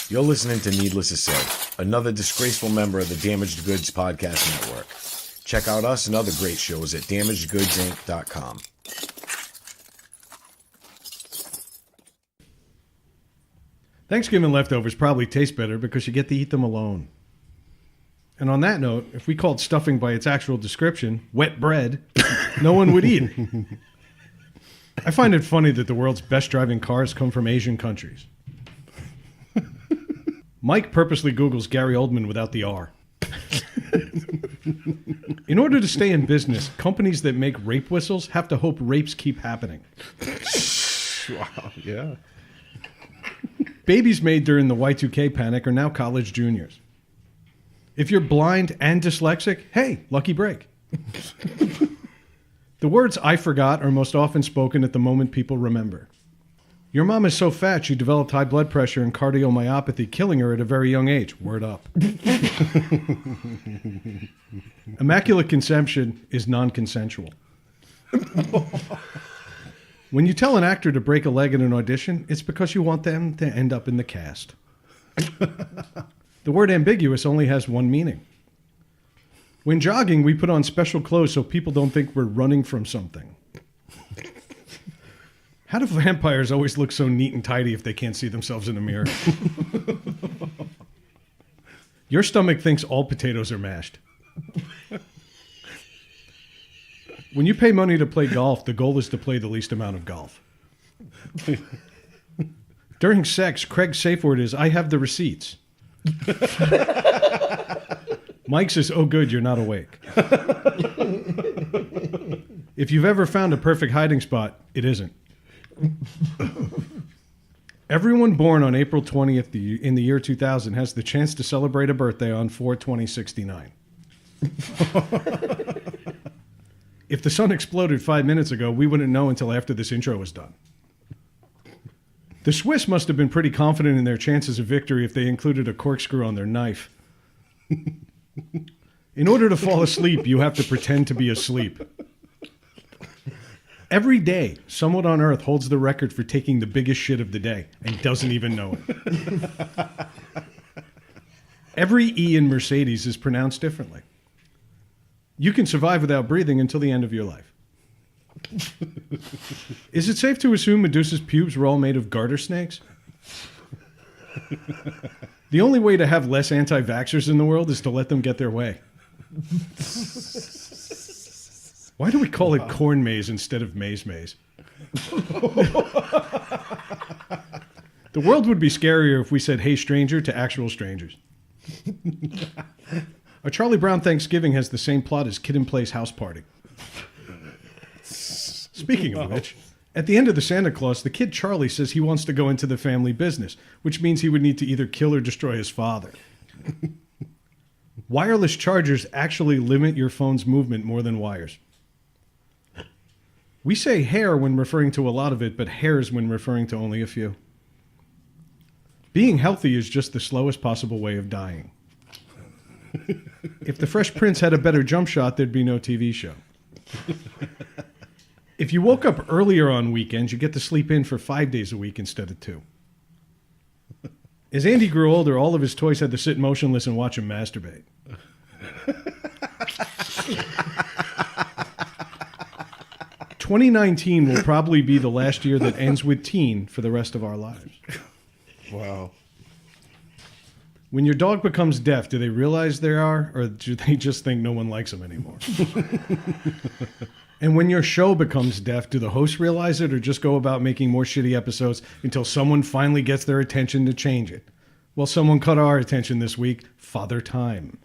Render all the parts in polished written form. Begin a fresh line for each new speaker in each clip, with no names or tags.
You're listening to Needless to Say, another disgraceful member of the Damaged Goods Podcast Network. Check out us and other great shows at damagedgoodsinc.com.
Thanksgiving leftovers probably taste better because you get to eat them alone. And on that note, if we called stuffing by its actual description, wet bread, no one would eat it. I find it funny that the world's best driving cars come from Asian countries. Mike purposely Googles Gary Oldman without the R. In order to stay in business, companies that make rape whistles have to hope rapes keep happening.
Wow, yeah.
Babies made during the Y2K panic are now college juniors. If you're blind and dyslexic, hey, lucky break. The words I forgot are most often spoken at the moment people remember. Your mom is so fat she developed high blood pressure and cardiomyopathy, killing her at a very young age. Word up. Immaculate conception is non-consensual. When you tell an actor to break a leg in an audition, it's because you want them to end up in the cast. The word ambiguous only has one meaning. When jogging, we put on special clothes so people don't think we're running from something. How do vampires always look so neat and tidy if they can't see themselves in a mirror? Your stomach thinks all potatoes are mashed. When you pay money to play golf, the goal is to play the least amount of golf. During sex, Craig's safe word is, I have the receipts. Mike says, oh good, you're not awake. If you've ever found a perfect hiding spot, it isn't. Everyone born on April 20th in the year 2000 has the chance to celebrate a birthday on 4/2069. If the sun exploded 5 minutes ago, we wouldn't know until after this intro was done. The Swiss must have been pretty confident in their chances of victory if they included a corkscrew on their knife. In order to fall asleep, you have to pretend to be asleep. Every day, someone on Earth holds the record for taking the biggest shit of the day and doesn't even know it. Every E in Mercedes is pronounced differently. You can survive without breathing until the end of your life. Is it safe to assume Medusa's pubes were all made of garter snakes? The only way to have less anti-vaxxers in the world is to let them get their way. Why do we call it corn maze instead of maize maze? The world would be scarier if we said, hey stranger, to actual strangers. A Charlie Brown Thanksgiving has the same plot as Kid and Play's house party. Speaking of which, at the end of the Santa Claus, the kid Charlie says he wants to go into the family business, which means he would need to either kill or destroy his father. Wireless chargers actually limit your phone's movement more than wires. We say hair when referring to a lot of it, but hairs when referring to only a few. Being healthy is just the slowest possible way of dying. If the Fresh Prince had a better jump shot, there'd be no TV show. If you woke up earlier on weekends, you get to sleep in for 5 days a week instead of 2. As Andy grew older, all of his toys had to sit motionless and watch him masturbate. 2019 will probably be the last year that ends with teen for the rest of our lives.
Wow.
When your dog becomes deaf, do they realize they are, or do they just think no one likes them anymore? And when your show becomes deaf, do the hosts realize it or just go about making more shitty episodes until someone finally gets their attention to change it? Well, someone caught our attention this week, Father Time.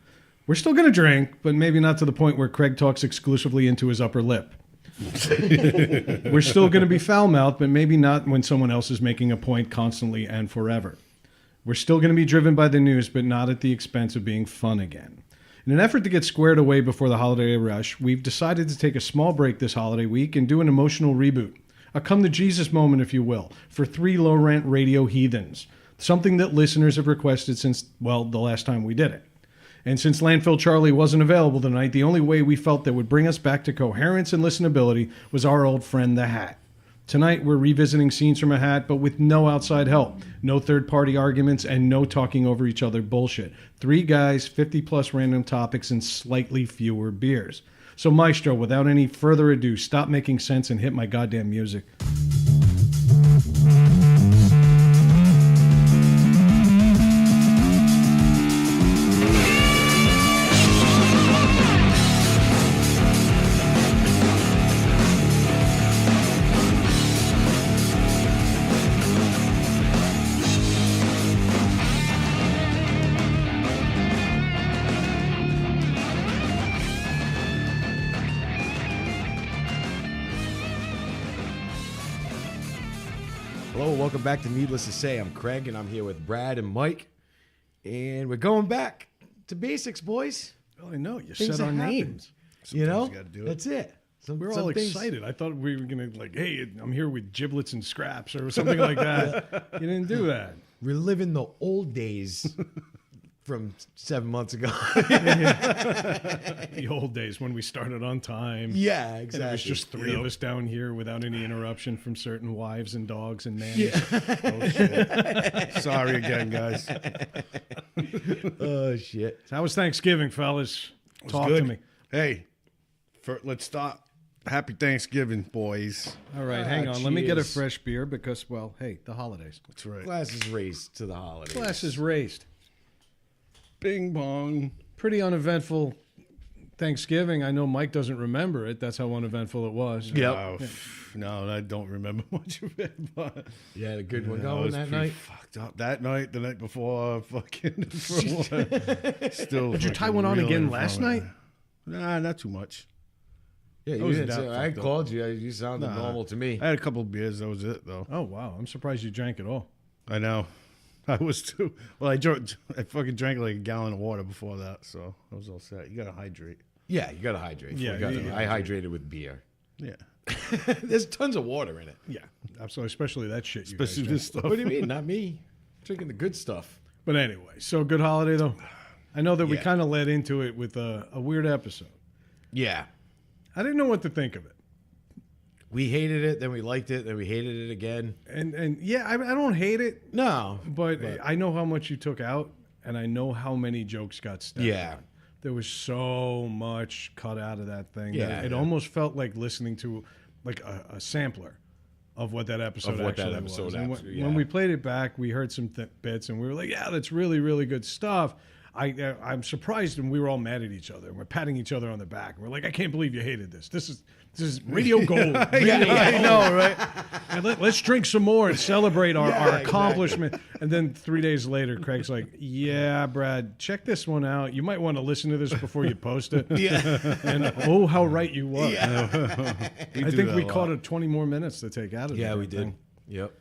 We're still going to drink, but maybe not to the point where Craig talks exclusively into his upper lip. We're still going to be foul-mouthed, but maybe not when someone else is making a point constantly and forever. We're still going to be driven by the news, but not at the expense of being fun again. In an effort to get squared away before the holiday rush, we've decided to take a small break this holiday week and do an emotional reboot. A come-to-Jesus moment, if you will, for 3 low-rent radio heathens. Something that listeners have requested since, well, the last time we did it. And since Landfill Charlie wasn't available tonight, the only way we felt that would bring us back to coherence and listenability was our old friend, the Hat. Tonight, we're revisiting scenes from a hat, but with no outside help, no third-party arguments, and no talking over each other bullshit. 3 guys, 50-plus random topics, and slightly fewer beers. So, Maestro, without any further ado, stop making sense and hit my goddamn music.
Hello, welcome back to Needless to Say. I'm Craig, and I'm here with Brad and Mike, and we're going back to basics, boys.
Well, I know. You
Things
said our
that happen.
names.
You know,
you gotta do it.
that's it.
We're all excited. I thought we were going to, hey, I'm here with giblets and scraps or something like that. You didn't do that.
Reliving the old days from 7 months ago.
The old days when we started on time.
Yeah,
And
exactly.
it was just 3 of us down here without any interruption from certain wives and dogs and nannies.
Oh, shit. Sorry again, guys.
Oh, shit.
How was Thanksgiving, fellas? Talk
Good.
to me.
Hey, let's start. Happy Thanksgiving, boys.
All right, hang on. Let me get a
cheers.
fresh beer because, well, hey, the holidays.
That's right.
Glasses raised to the holidays.
Glass is raised.
Bing bong.
Pretty uneventful Thanksgiving. I know Mike doesn't remember it. That's how uneventful it was.
Yep.
No, I don't remember much of it. But
You had a good one
I
going
was
that
pretty
night?
fucked up that night. The night before, fucking. Still.
Did you tie one on again last night?
Nah, not too much.
Yeah, you
was
didn't
that
say, I
fucked up.
called you. You sounded
Nah.
normal to me.
I had a couple of beers. That was it, though.
Oh, wow. I'm surprised you drank it all.
I know. I was too. Well, I fucking drank like a gallon of water before that, so I was all set. You gotta hydrate.
Yeah, you got to hydrate.
Yeah, you gotta
I hydrated with beer.
Yeah.
There's tons of water in it.
Yeah, absolutely. Especially that shit you guys
Especially
drink.
this stuff.
What do you mean? Not me. Drinking the good stuff.
But anyway, so good holiday, though. I know that we
Yeah.
kind of led into it with a weird episode.
Yeah.
I didn't know what to think of it.
We hated it, then we liked it, then we hated it again.
And yeah, I don't hate it,
No.
but I know how much you took out, and I know how many jokes got stepped
Yeah.
on. There was so much cut out of that thing.
Yeah,
that it
yeah.
almost felt like listening to like a sampler of what that episode
Of what that
actually
episode
was. And
actually-
when
yeah.
we played it back, we heard some bits, and we were like, "Yeah, that's really, really good stuff." I'm surprised, and we were all mad at each other, and we're patting each other on the back. And we're like, "I can't believe you hated this. This is radio gold." Radio
I know, right?
and let's drink some more and celebrate our
exactly.
accomplishment. And then 3 days later, Craig's like, "Yeah, Brad, check this one out. You might want to listen to this before you post it."
Yeah.
And oh, how right you were.
Yeah.
I think we caught it 20 more minutes to take out of it.
Yeah, we did. Yep.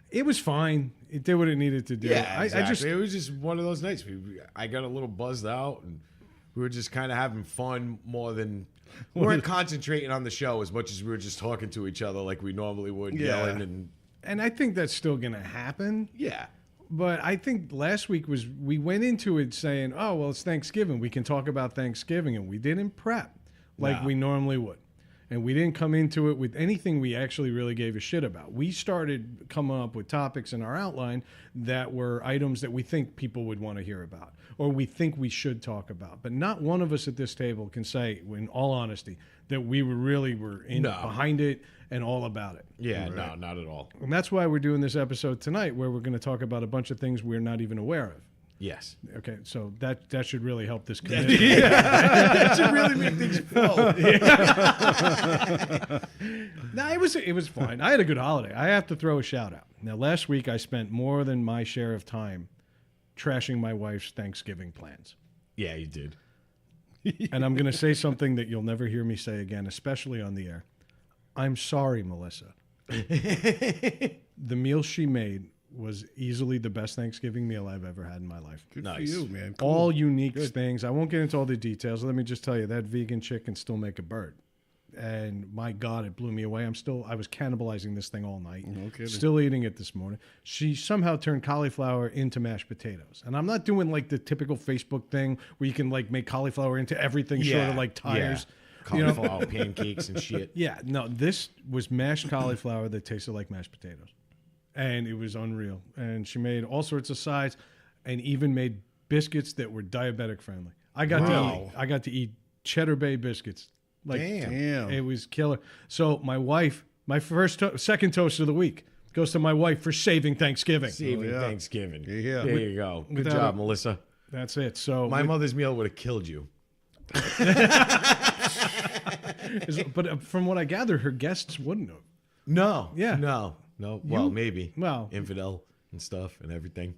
It was fine. It did what it needed to do.
Yeah, exactly.
I just
it was just one of those nights. I got a little buzzed out, and we were just kind of having fun more than we weren't concentrating on the show as much as we were just talking to each other like we normally would,
Yeah.
yelling
and I think that's still going to happen.
yeah,
But I think last week we went into it saying, "Oh, well, it's Thanksgiving. We can talk about Thanksgiving," and we didn't prep like
No.
we normally would. And we didn't come into it with anything we actually really gave a shit about. We started coming up with topics in our outline that were items that we think people would want to hear about or we think we should talk about. But not one of us at this table can say, in all honesty, that we were in
No.
behind it and all about it.
yeah, no, not at all.
And that's why we're doing this episode tonight where we're going to talk about a bunch of things we're not even aware of.
Yes,
Okay, so that should really help this community.
that should really make things flow.
No, it was fine. I had a good holiday. I have to throw a shout out. Now, last week I spent more than my share of time trashing my wife's Thanksgiving plans.
Yeah, you did.
And I'm going to say something that you'll never hear me say again, especially on the air. I'm sorry, Melissa. The meal she made was easily the best Thanksgiving meal I've ever had in my life.
Good
Nice.
for you, man. Cool.
All unique things. I won't get into all the details. Let me just tell you that vegan chick can still make a bird. And my God, it blew me away. I was cannibalizing this thing all night.
No kidding.
Still eating it this morning. She somehow turned cauliflower into mashed potatoes. And I'm not doing like the typical Facebook thing where you can like make cauliflower into everything short
Yeah,
of like tires.
cauliflower pancakes and shit.
Yeah, no, this was mashed cauliflower that tasted like mashed potatoes. And it was unreal. And she made all sorts of sides and even made biscuits that were diabetic friendly. I got to eat Cheddar Bay biscuits. Like,
Damn.
it was killer. So my wife, my second toast of the week goes to my wife for saving Thanksgiving.
Saving Thanksgiving.
Yeah.
There you go. Good
without
job,
a-
Melissa.
That's it. So
My mother's meal would have killed you.
but from what I gather, her guests wouldn't have.
No.
Yeah.
No. Well, maybe.
Well,
Infidel and stuff and everything.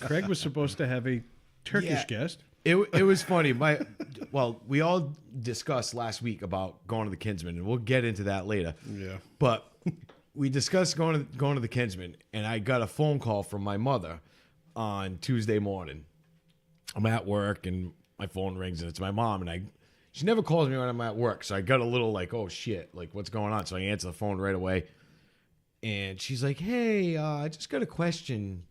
Craig was supposed to have a Turkish guest.
It was funny. We all discussed last week about going to the Kinsman, and we'll get into that later.
Yeah.
But we discussed going to the Kinsman, and I got a phone call from my mother on Tuesday morning. I'm at work, and my phone rings, and it's my mom, and she never calls me when I'm at work, so I got a little like, oh shit, like what's going on? So I answer the phone right away, and she's like, hey, I just got a question.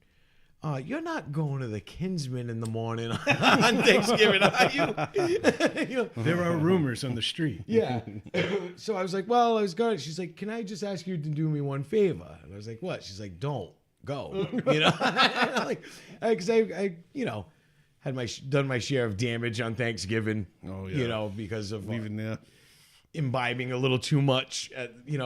You're not going to the Kinsman in the morning on Thanksgiving, are you? You know?
There are rumors on the street.
Yeah. So I was like, well, I was going. She's like, can I just ask you to do me one favor? And I was like, what? She's like, don't go. You know, like, because I had done my share of damage on Thanksgiving.
Oh, yeah.
You know, because of
Leaving there.
imbibing a little too much,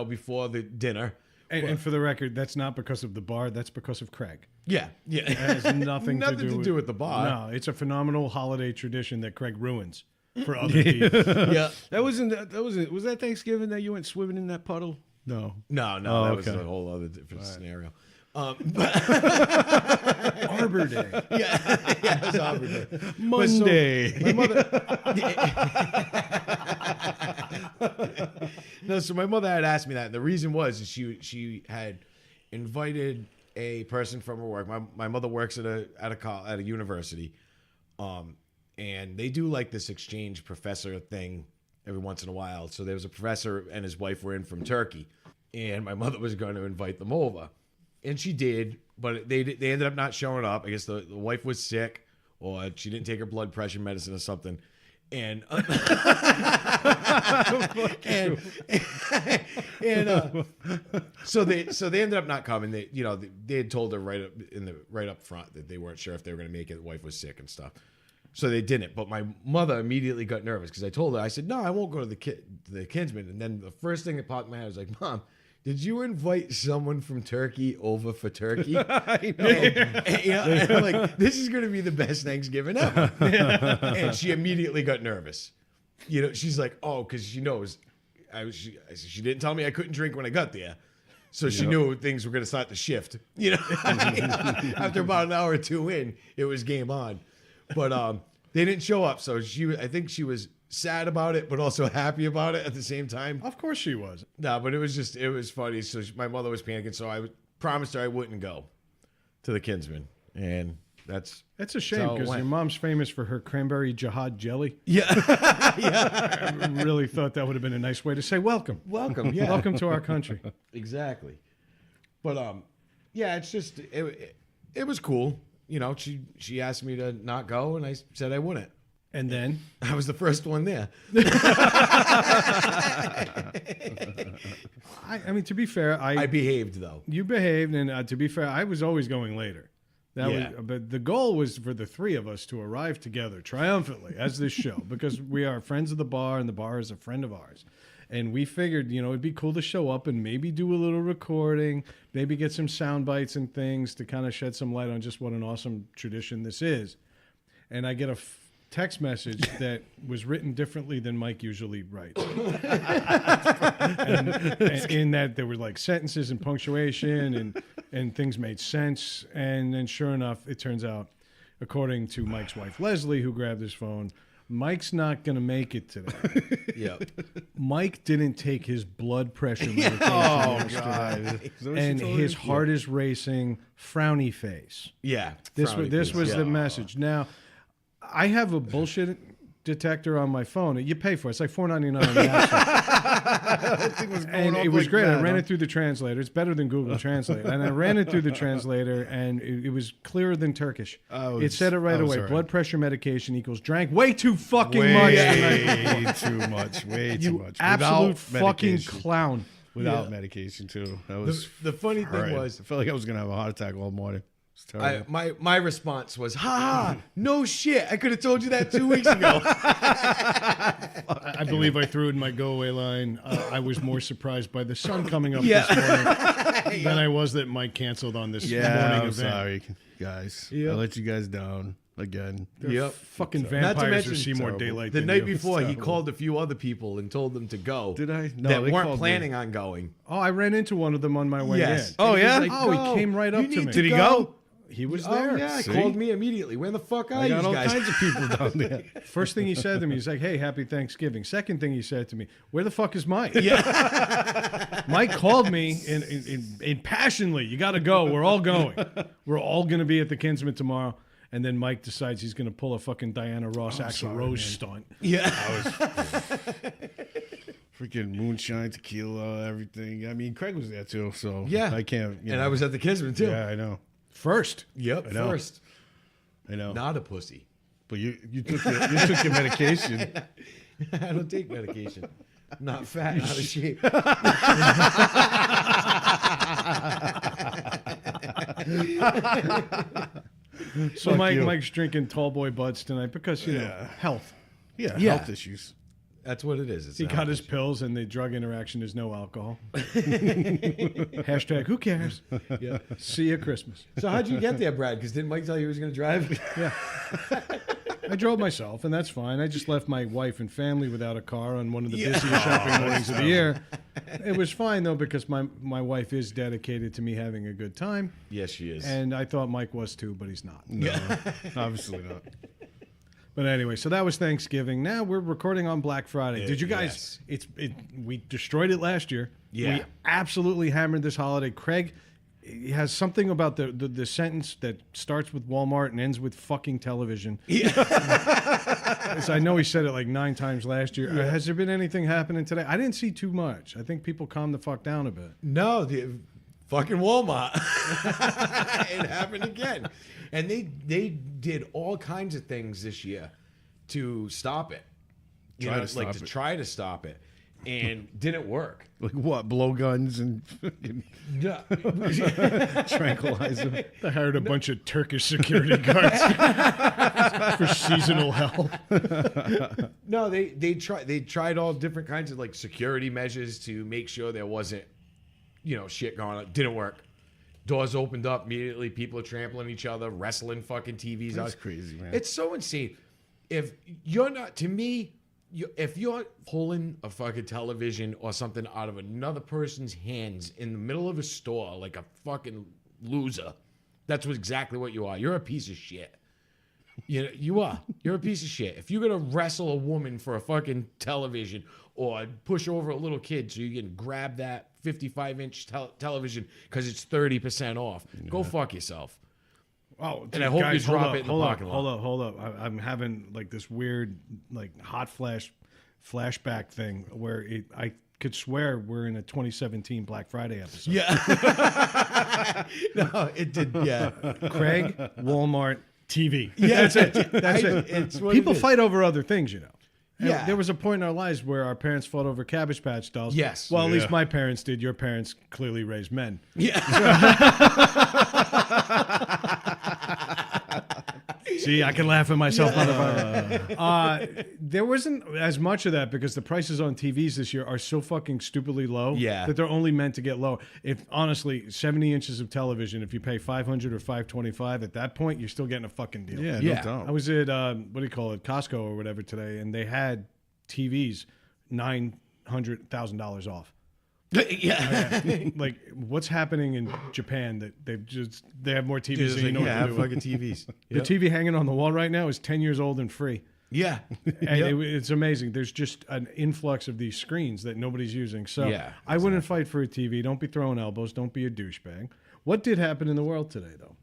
before the dinner.
And for the record, that's not because of the bar. That's because of Craig.
Yeah.
It has nothing,
Nothing
to do
with the bar.
No, it's a phenomenal holiday tradition that Craig ruins for other people.
Yeah.
Was that Thanksgiving that you went swimming in that puddle? No.
No,
Oh,
that was
okay.
a whole other different scenario.
Arbor Day.
Yeah, it was Arbor Day.
Monday.
My mother. No, so my mother had asked me that, and the reason was she had invited a person from her work. My mother works at a university, and they do like this exchange professor thing every once in a while. So there was a professor and his wife were in from Turkey, and my mother was going to invite them over, and she did, but they ended up not showing up. I guess the wife was sick, or she didn't take her blood pressure medicine or something. And so they ended up not coming. They had told her right up front that they weren't sure if they were going to make it. The wife was sick and stuff, so they didn't. But my mother immediately got nervous because I told her, I said, no, I won't go to the Kinsman. And then the first thing that popped in my head was like, Mom, did you invite someone from Turkey over for turkey? I know. And I'm like, this is going to be the best Thanksgiving ever. And she immediately got nervous. She's like, oh, because she knows. She didn't tell me I couldn't drink when I got there. So she knew things were going to start to shift. After about an hour or two in, it was game on. But they didn't show up. So I think she was sad about it, but also happy about it at the same time.
Of course she was.
No, but it was funny. So my mother was panicking, so I promised her I wouldn't go to the Kinsman, and that's
a shame because your mom's famous for her cranberry jihad jelly.
yeah.
I really thought that would have been a nice way to say welcome.
Welcome, yeah,
Welcome to our country.
exactly. But yeah, it's just it was cool. She asked me to not go, and I said I wouldn't.
And then
I was the first one there.
I mean, to be fair,
I behaved though.
You behaved, and to be fair, I was always going later. But the goal was for the three of us to arrive together triumphantly as this show, because we are friends of the bar, and the bar is a friend of ours. And we figured, it'd be cool to show up and maybe do a little recording, maybe get some sound bites and things to kind of shed some light on just what an awesome tradition this is. And I get a text message that was written differently than Mike usually writes. and in that there were like sentences and punctuation and things made sense. And then sure enough, it turns out, according to Mike's wife, Leslie, who grabbed his phone, Mike's not going to make it today.
Yep.
Mike didn't take his blood pressure medication yesterday. And his heart is racing, frowny face.
Yeah.
This was the message. Now, I have a bullshit detector on my phone. You pay for it. It's like $4.99 on the App Store. And it was great. I ran it through the translator. It's better than Google Translate. And I ran it through the translator, and it was clearer than Turkish. It said it right away. Blood pressure medication equals drank way too fucking much.
Way too much. Way too much.
Absolute fucking clown.
Without medication, too. That was
the funny thing was,
I felt like I was going to have a heart attack all morning.
My response was, ha, no shit. I could have told you that 2 weeks ago.
I believe I threw in my go away line. I was more surprised by the sun coming up this morning than I was that Mike canceled on this morning event.
Sorry, guys. I let you guys down again.
Fucking vampires who see more daylight
the
than
night
you.
before, he called a few other people and told them to go.
Did I? No,
that weren't planning on going.
Oh, I ran into one of them on my way in.
Oh, yeah?
He came right up to me.
Did he go?
He was there.
Oh, yeah, called me immediately. Where the fuck are you guys?
All kinds of people down there.
First thing he said to me, he's like, hey, happy Thanksgiving. Second thing he said to me, where the fuck is Mike?
Yeah.
Mike called me in passionately, you got to go. We're all going. We're all going to be at the Kinsman tomorrow. And then Mike decides he's going to pull a fucking Diana Ross Axl Rose stunt.
Yeah.
Freaking moonshine, tequila, everything. I mean, Craig was there too, so
yeah.
I can't.
And I was at the Kinsman too.
Yeah, I know.
First.
Yep,
I know.
first.
I know.
Not a pussy.
But you took your medication.
I don't take medication. I'm not fat, not of shape.
So Mike's drinking tall boy buds tonight because, health.
Yeah, health issues.
That's what it is.
He got his pills, and the drug interaction is no alcohol. Hashtag, who cares?
Yeah.
See you Christmas.
So how'd you get there, Brad? Because didn't Mike tell you he was going to drive?
Yeah. I drove myself, and that's fine. I just left my wife and family without a car on one of the busiest shopping mornings of the year. It was fine, though, because my wife is dedicated to me having a good time.
Yes, she is.
And I thought Mike was too, but he's not.
No, obviously not.
But anyway, so that was Thanksgiving. Now we're recording on Black Friday. Did you guys?
Yes.
We destroyed it last year.
Yeah.
We absolutely hammered this holiday. Craig he has something about the sentence that starts with Walmart and ends with fucking television. Yeah. So I know he said it like 9 times last year. Yeah. Has there been anything happening today? I didn't see too much. I think people calmed the fuck down a bit.
No, the fucking Walmart. It happened again. And they did all kinds of things this year to stop it. Try to stop it. And didn't work.
Like what? Blowguns and tranquilizer.
They hired a bunch of Turkish security guards for seasonal help.
No, they tried all different kinds of like security measures to make sure there wasn't, shit going on. Didn't work. Doors opened up immediately. People are trampling each other, wrestling fucking TVs.
That's crazy, man.
It's so insane. If you're not, to me, if you're pulling a fucking television or something out of another person's hands in the middle of a store like a fucking loser, that's exactly what you are. You're a piece of shit. You are. You're a piece of shit. If you're going to wrestle a woman for a fucking television or push over a little kid so you can grab that 55-inch television because it's 30% off, go fuck yourself.
Oh,
and I hope you drop it in the parking lot.
Hold up. I'm having like this weird, like hot flashback thing where I could swear we're in a 2017 Black Friday episode.
Yeah. No, it did. Yeah.
Craig, Walmart, TV.
Yeah,
that's it. That's it.
It's what
people
it is.
fight over other things,
Yeah.
There was a point in our lives where our parents fought over Cabbage Patch dolls.
Yes.
Well, at least my parents did. Your parents clearly raised men.
Yeah.
See, I can laugh at myself. There wasn't as much of that because the prices on TVs this year are so fucking stupidly low that they're only meant to get low. If honestly, 70 inches of television, if you pay $500 or $525, at that point, you're still getting a fucking deal.
Yeah, no doubt.
I was at Costco or whatever today, and they had TVs $900,000 off.
Yeah.
Like what's happening in Japan that they have more TVs than you know what to do.
fucking TVs.
The TV hanging on the wall right now is 10 years old and free.
Yeah.
And it's amazing. There's just an influx of these screens that nobody's using. So I wouldn't fight for a TV. Don't be throwing elbows. Don't be a douchebag. What did happen in the world today, though?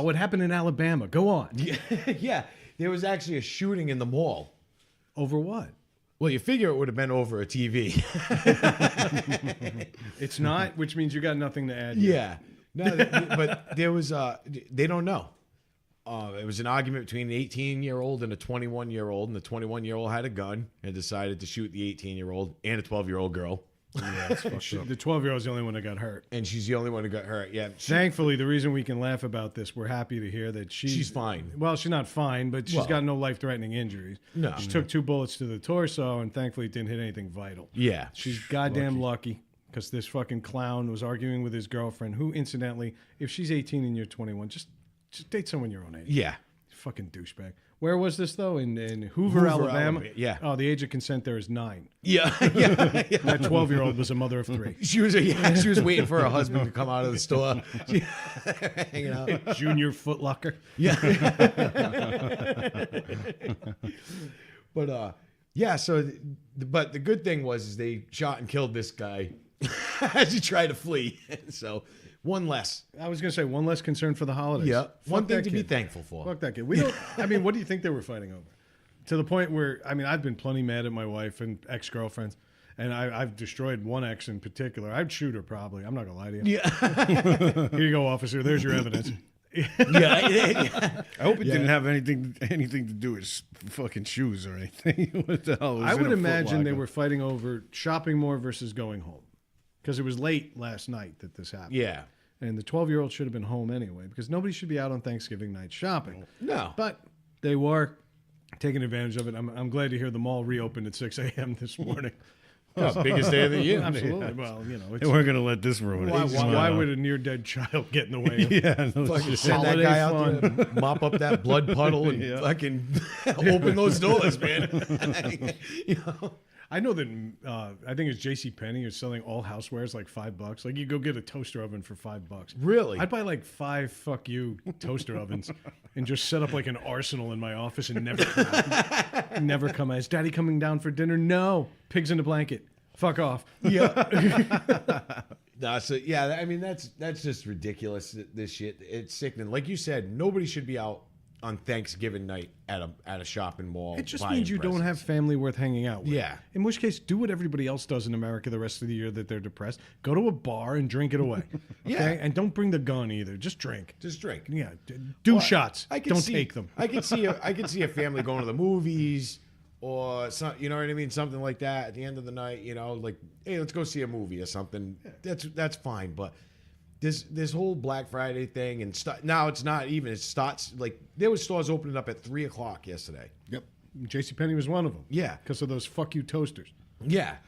What happened in Alabama? Go on.
Yeah. there was actually a shooting in the mall.
Over what?
Well, you figure it would have been over a TV.
It's not, which means you got nothing to add.
Yeah. No, but there was, they don't know. It was an argument between an 18-year-old and a 21-year-old, and the 21-year-old had a gun and decided to shoot the 18-year-old and a 12-year-old girl.
Yeah, it's fucked up. The 12-year-old's the only one that got hurt.
And she's the only one who got hurt. Yeah.
Thankfully, the reason we can laugh about this, we're happy to hear that
She's fine.
Well, she's not fine, but she's
Well,
got no life-threatening injuries.
No.
She took 2 bullets to the torso, and thankfully it didn't hit anything vital.
Yeah.
She's goddamn lucky because this fucking clown was arguing with his girlfriend, who, incidentally, if she's 18 and you're 21, just date someone your own age.
Yeah.
Fucking douchebag. Where was this, though? In Hoover, Alabama?
Yeah.
Oh, the age of consent there is 9.
Yeah. Yeah. Yeah.
That 12-year-old was a mother of 3.
She was waiting for her husband to come out of the store. Hanging out.
Junior Footlocker.
Yeah. But yeah, so but the good thing was they shot and killed this guy as he tried to flee. So one less.
I was going to say, one less concern for the holidays.
Yeah.
Fuck
One thing
that
to be
kid.
thankful for.
Fuck that kid. We don't. I mean, what do you think they were fighting over? To the point where, I mean, I've been plenty mad at my wife and ex-girlfriends, and I've destroyed one ex in particular. I'd shoot her probably. I'm not gonna lie to you.
Yeah.
Here you go, officer. There's your evidence.
Yeah.
I hope it didn't have anything to do with fucking shoes or anything. What the hell? It was
I
in
would
a
imagine
Foot
they
Locker.
were fighting over shopping more versus going home, because it was late last night that this happened.
Yeah.
And the 12-year-old should have been home anyway, because nobody should be out on Thanksgiving night shopping.
No.
But they were taking advantage of it. I'm glad to hear the mall reopened at 6 a.m. this morning.
Oh, biggest day of the year.
Absolutely. Well, you know,
They
it's,
weren't going to let this ruin it.
why would a near-dead child get in the way of
Yeah, no
Fucking
shit.
send that
Holiday
guy out there, mop up that blood puddle, and fucking open those doors, man. You know?
I know that I think it's J.C. Penney is selling all housewares like $5. Like you go get a toaster oven for $5.
Really?
I'd buy like 5 fuck you toaster ovens and just set up like an arsenal in my office and never come out. Never come out. Is Daddy coming down for dinner? No. Pigs in a blanket. Fuck off.
Yeah. No, so yeah, I mean that's just ridiculous. This shit, it's sickening. Like you said, nobody should be out on Thanksgiving night at a shopping mall.
It just
buying
means you don't have
presents.
family worth hanging out with.
Yeah.
In which case, do what everybody else does in America the rest of the year that they're depressed. Go to a bar and drink it away.
Yeah.
Okay? And don't bring the gun either. Just drink.
Just drink.
Yeah. Do shots.
I could
Don't
see-
take them.
I could see a family going to the movies or some, you know what I mean, something like that at the end of the night. You know, like, hey, let's go see a movie or something. That's fine, but. This whole Black Friday thing and now it's not even. It starts like there was stores opening up at 3:00 yesterday.
Yep. JCPenney was one of them.
Yeah.
Because of those fuck you toasters.
Yeah,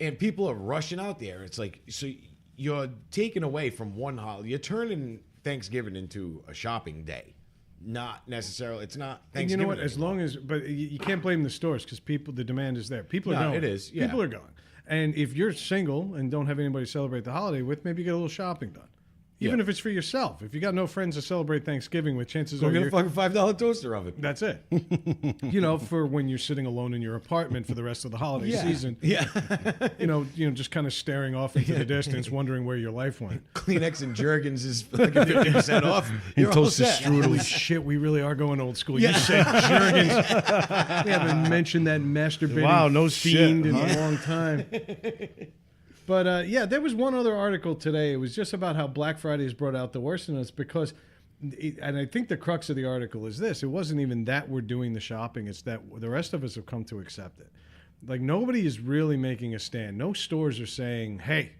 and people are rushing out there. It's like so you're taking away from one holiday. You're turning Thanksgiving into a shopping day. Not necessarily. It's not
And
Thanksgiving.
you know what? As
anymore.
long as, but you can't blame the stores because the demand is there. People are
No,
going.
it is, yeah.
People are going. And if you're single and don't have anybody to celebrate the holiday with, maybe get a little shopping done. Even
Yeah.
if it's for yourself. If you got no friends to celebrate Thanksgiving with, chances
Go
are
get
you're,
a fucking $5 toaster oven.
that's it. You know, for when you're sitting alone in your apartment for the rest of the holiday season.
Yeah.
You know, just kind of staring off into the distance, wondering where your life went.
Kleenex and Jergens is fucking 50% off. You're all
toasted
set.
strudel.
Holy shit, we really are going old school. You said Jergens. We haven't mentioned that masturbating
Wow, no shit,
fiend in
huh?
a long time. But yeah, there was one other article today. It was just about how Black Friday has brought out the worst in us because, and I think the crux of the article is this: it wasn't even that we're doing the shopping; it's that the rest of us have come to accept it. Like nobody is really making a stand. No stores are saying, "Hey,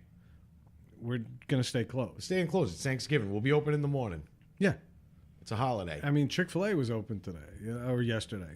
we're gonna stay closed."
Staying closed. It's Thanksgiving. We'll be open in the morning.
Yeah,
It's a holiday.
I mean, Chick-fil-A was open today or yesterday.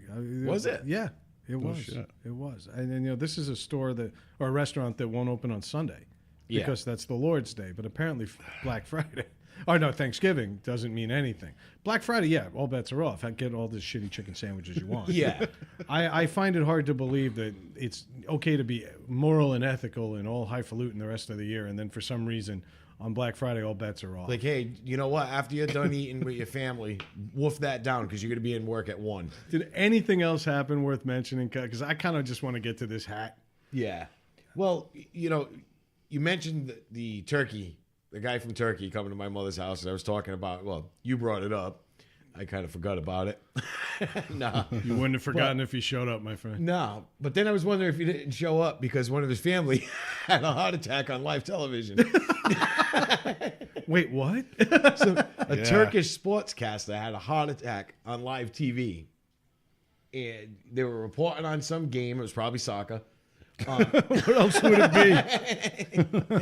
Was it?
Yeah, it was.
shit.
It was. And this is a store or a restaurant that won't open on Sunday
Yeah.
because that's the Lord's Day. But apparently, Black Friday, or no, Thanksgiving doesn't mean anything. Black Friday, yeah, all bets are off. I get all the shitty chicken sandwiches you want.
Yeah.
I find it hard to believe that it's okay to be moral and ethical and all highfalutin the rest of the year, and then for some reason on Black Friday, all bets are off.
Like, hey, you know what? After you're done eating with your family, wolf that down because you're going to be in work at 1.
Did anything else happen worth mentioning? Because I kind of just want to get to this hat.
Yeah. Well, you mentioned the turkey, the guy from Turkey coming to my mother's house. And I was talking about, well, you brought it up. I kind of forgot about it. No.
You wouldn't have forgotten if he showed up, my friend.
No. But then I was wondering if he didn't show up because one of his family had a heart attack on live television.
Wait, what?
So a Turkish sportscaster had a heart attack on live TV. And they were reporting on some game. It was probably soccer.
What else would it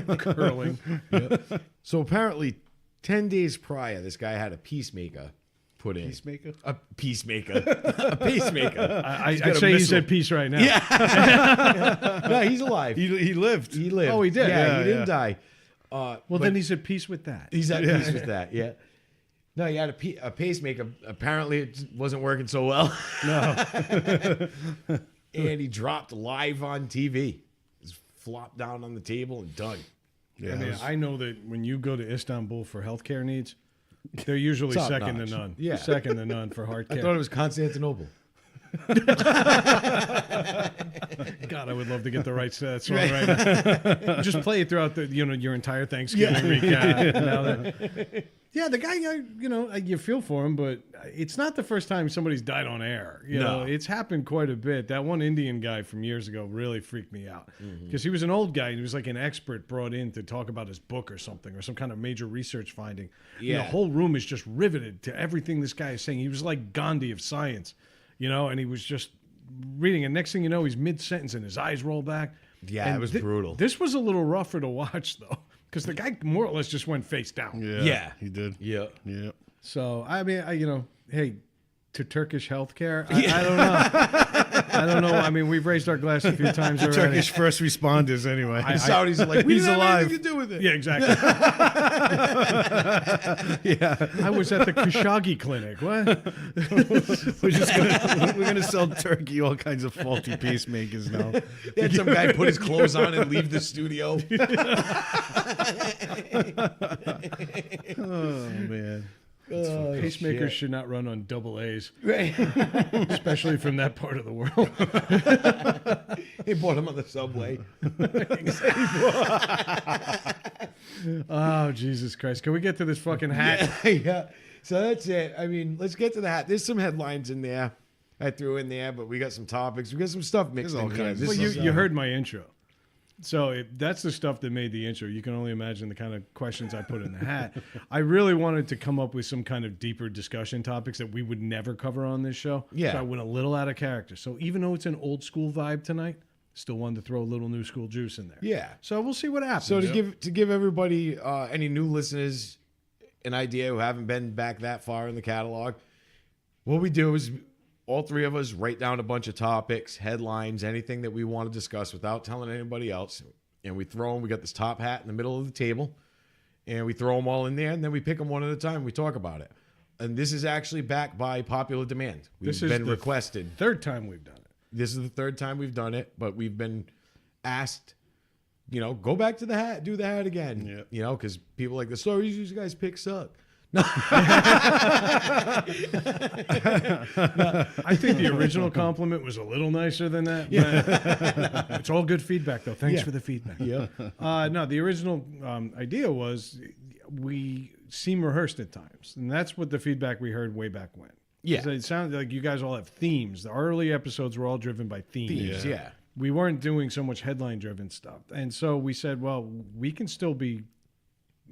be?
Curling.
Yep. So apparently 10 days prior, this guy had a peacemaker put in.
Peacemaker?
A peacemaker. A pacemaker.
I'd
got a
say he's
missile.
at peace right now.
Yeah. No, he's alive.
He lived.
He lived.
Oh, he did?
Yeah,
Yeah,
he didn't
yeah.
die.
Well,
But
then he's at peace with that.
he's at peace with that. Yeah. No, he had a pacemaker. Apparently, it wasn't working so well.
No.
And he dropped live on TV. Just flopped down on the table and done.
Yeah,
I mean,
it was-
I know that when you go to Istanbul for healthcare needs, they're usually
Top
second
notch.
to none.
Yeah.
Second to none for heart
I
care.
thought it was Constantinople.
God, I would love to get the right song right now. Just play it throughout the your entire Thanksgiving recap. Now that, the guy, you feel for him, but it's not the first time somebody's died on air. You know, it's happened quite a bit. That one Indian guy from years ago really freaked me out because he was an old guy and he was like an expert brought in to talk about his book or something or some kind of major research finding. And
Yeah.
the whole room is just riveted to everything this guy is saying. He was like Gandhi of science. And he was just reading. And next thing you know, he's mid-sentence and his eyes roll back.
Yeah,
And
it was brutal.
This was a little rougher to watch, though, because the guy more or less just went face down.
Yeah.
He did.
Yeah.
Yeah.
So, I mean, hey, to Turkish healthcare, I don't know. I don't know. I mean, we've raised our glass a few times already.
Turkish first responders, anyway.
The Saudis are like, we
He's
didn't have
alive.
anything to do with it.
Yeah, exactly. I was at the Khashoggi clinic. What?
We're gonna sell Turkey all kinds of faulty peacemakers now.
They had some guy put his clothes on and leave the studio.
Oh man.
Pacemakers should not run on double A's,
Right.
especially from that part of the world.
They bought him on the subway.
Oh, Jesus Christ. Can we get to this fucking hat?
Yeah. So that's it. I mean, let's get to the hat. There's some headlines in there I threw in there, but we got some topics. We got some stuff mixed
There's all
in here.
kinds
This
of
Well,
is,
you heard my intro. So that's the stuff that made the intro. You can only imagine the kind of questions I put in the hat. I really wanted to come up with some kind of deeper discussion topics that we would never cover on this show.
Yeah.
So I went a little out of character. So even though it's an old school vibe tonight, still wanted to throw a little new school juice in there.
Yeah.
So we'll see what happens.
So to give everybody any new listeners an idea who haven't been back that far in the catalog, what we do is all three of us write down a bunch of topics, headlines, anything that we want to discuss without telling anybody else, and we throw them. We got this top hat in the middle of the table, and we throw them all in there, and then we pick them one at a time. We talk about it, and this is actually backed by popular demand. We've been requested.
Third time we've done it.
This is the third time we've done it, but we've been asked, go back to the hat, do the hat again.
Yeah.
Because people like the stories you guys pick suck.
I think the original compliment was a little nicer than that. Yeah. It's all good feedback, though. Thanks for the feedback.
Yeah.
No, the original idea was we seem rehearsed at times. And that's what the feedback we heard way back when.
Yeah.
So it sounded like you guys all have themes. The early episodes were all driven by themes.
Yeah.
We weren't doing so much headline-driven stuff. And so we said, well, we can still be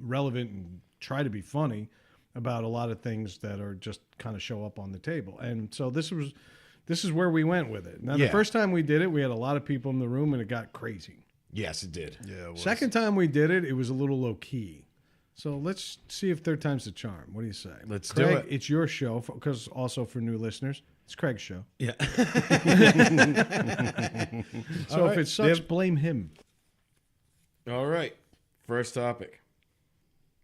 relevant and try to be funny about a lot of things that are just kind of show up on the table. And so this is where we went with it. Now, the first time we did it, we had a lot of people in the room and it got crazy.
Yes, it did.
Yeah. It was.
Second time we did it, it was a little low key. So let's see if third time's the charm. What do you say?
Let's
Craig,
do it.
It's your show, because also for new listeners, it's Craig's show.
Yeah.
So
All
if
right.
it sucks, blame him.
All right. First topic.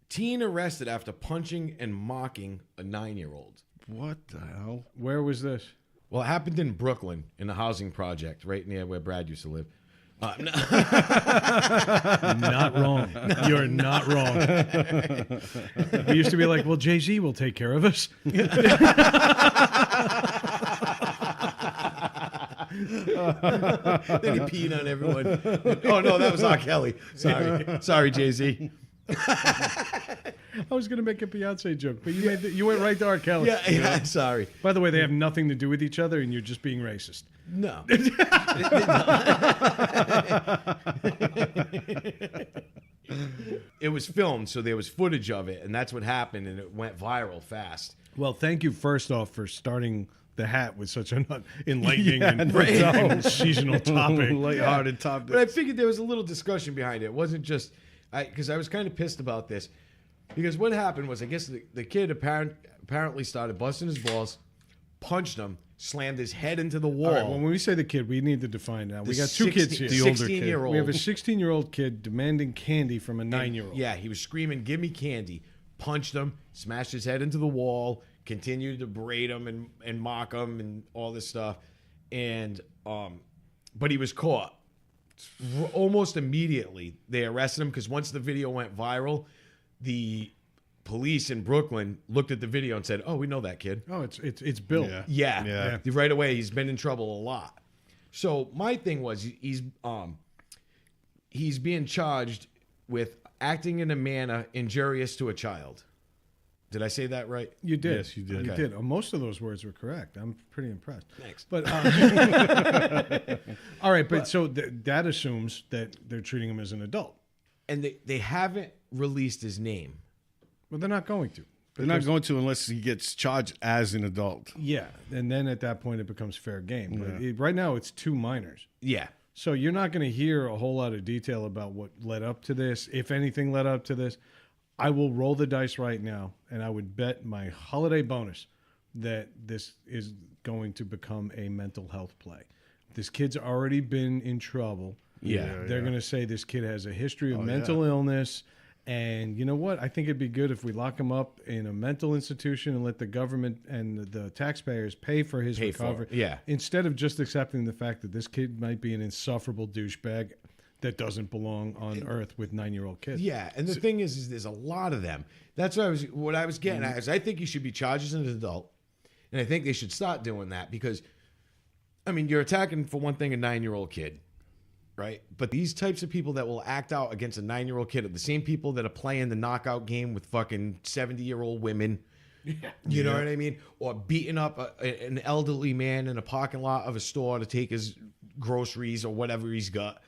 Teen arrested after punching and mocking a 9-year-old.
What the hell?
Where was this?
Well, it happened in Brooklyn in a housing project right near where Brad used to live. No.
Not wrong. You're not wrong. We used to be like, well, Jay-Z will take care of us.
Then he peed on everyone. Oh, no, that was R. Kelly. Sorry, Jay-Z.
I was going to make a Beyonce joke, but you went right to R. Kelly.
Yeah, sorry.
By the way, they have nothing to do with each other, and you're just being racist.
No. It was filmed, so there was footage of it, and that's what happened, and it went viral fast.
Well, thank you first off for starting the hat with such an enlightening and seasonal topic.
Lighthearted topic.
But I figured there was a little discussion behind it. It wasn't just because I was kind of pissed about this. Because what happened was, I guess the kid apparently started busting his balls, punched him, slammed his head into the wall.
All right, well, when we say the kid, we need to define that. We got two kids here.
The older kid.
We have a 16-year-old kid demanding candy from a 9-year-old.
Yeah, he was screaming, "Give me candy!" Punched him, smashed his head into the wall, continued to berate him and mock him and all this stuff, and but he was caught almost immediately. They arrested him because once the video went viral, the police in Brooklyn looked at the video and said, "Oh, we know that kid.
Oh, it's Bill."
Yeah. Right away, he's been in trouble a lot. So my thing was he's being charged with acting in a manner injurious to a child. Did I say that right?
You did.
Yes, you did.
You did. Most of those words were correct. I'm pretty impressed.
Thanks.
But all right, but so that assumes that they're treating him as an adult.
And they haven't released his name.
Well, they're not going to.
They're not going to unless he gets charged as an adult.
Yeah, and then at that point it becomes fair game. But right now it's 2 minors.
Yeah.
So you're not going to hear a whole lot of detail about what led up to this, if anything led up to this. I will roll the dice right now, and I would bet my holiday bonus that this is going to become a mental health play. This kid's already been in trouble. They're going to say this kid has a history of mental illness. And you know what? I think it'd be good if we lock him up in a mental institution and let the government and the taxpayers pay for his recovery. Instead of just accepting the fact that this kid might be an insufferable douchebag that doesn't belong on Earth with 9-year-old kids.
Yeah, and the thing is there's a lot of them. That's what I was getting at. Is I think you should be charged as an adult, and I think they should start doing that because, I mean, you're attacking, for one thing, a 9-year-old kid, right? But these types of people that will act out against a 9-year-old kid are the same people that are playing the knockout game with fucking 70-year-old women. You know what I mean? Or beating up an elderly man in a parking lot of a store to take his groceries or whatever he's got.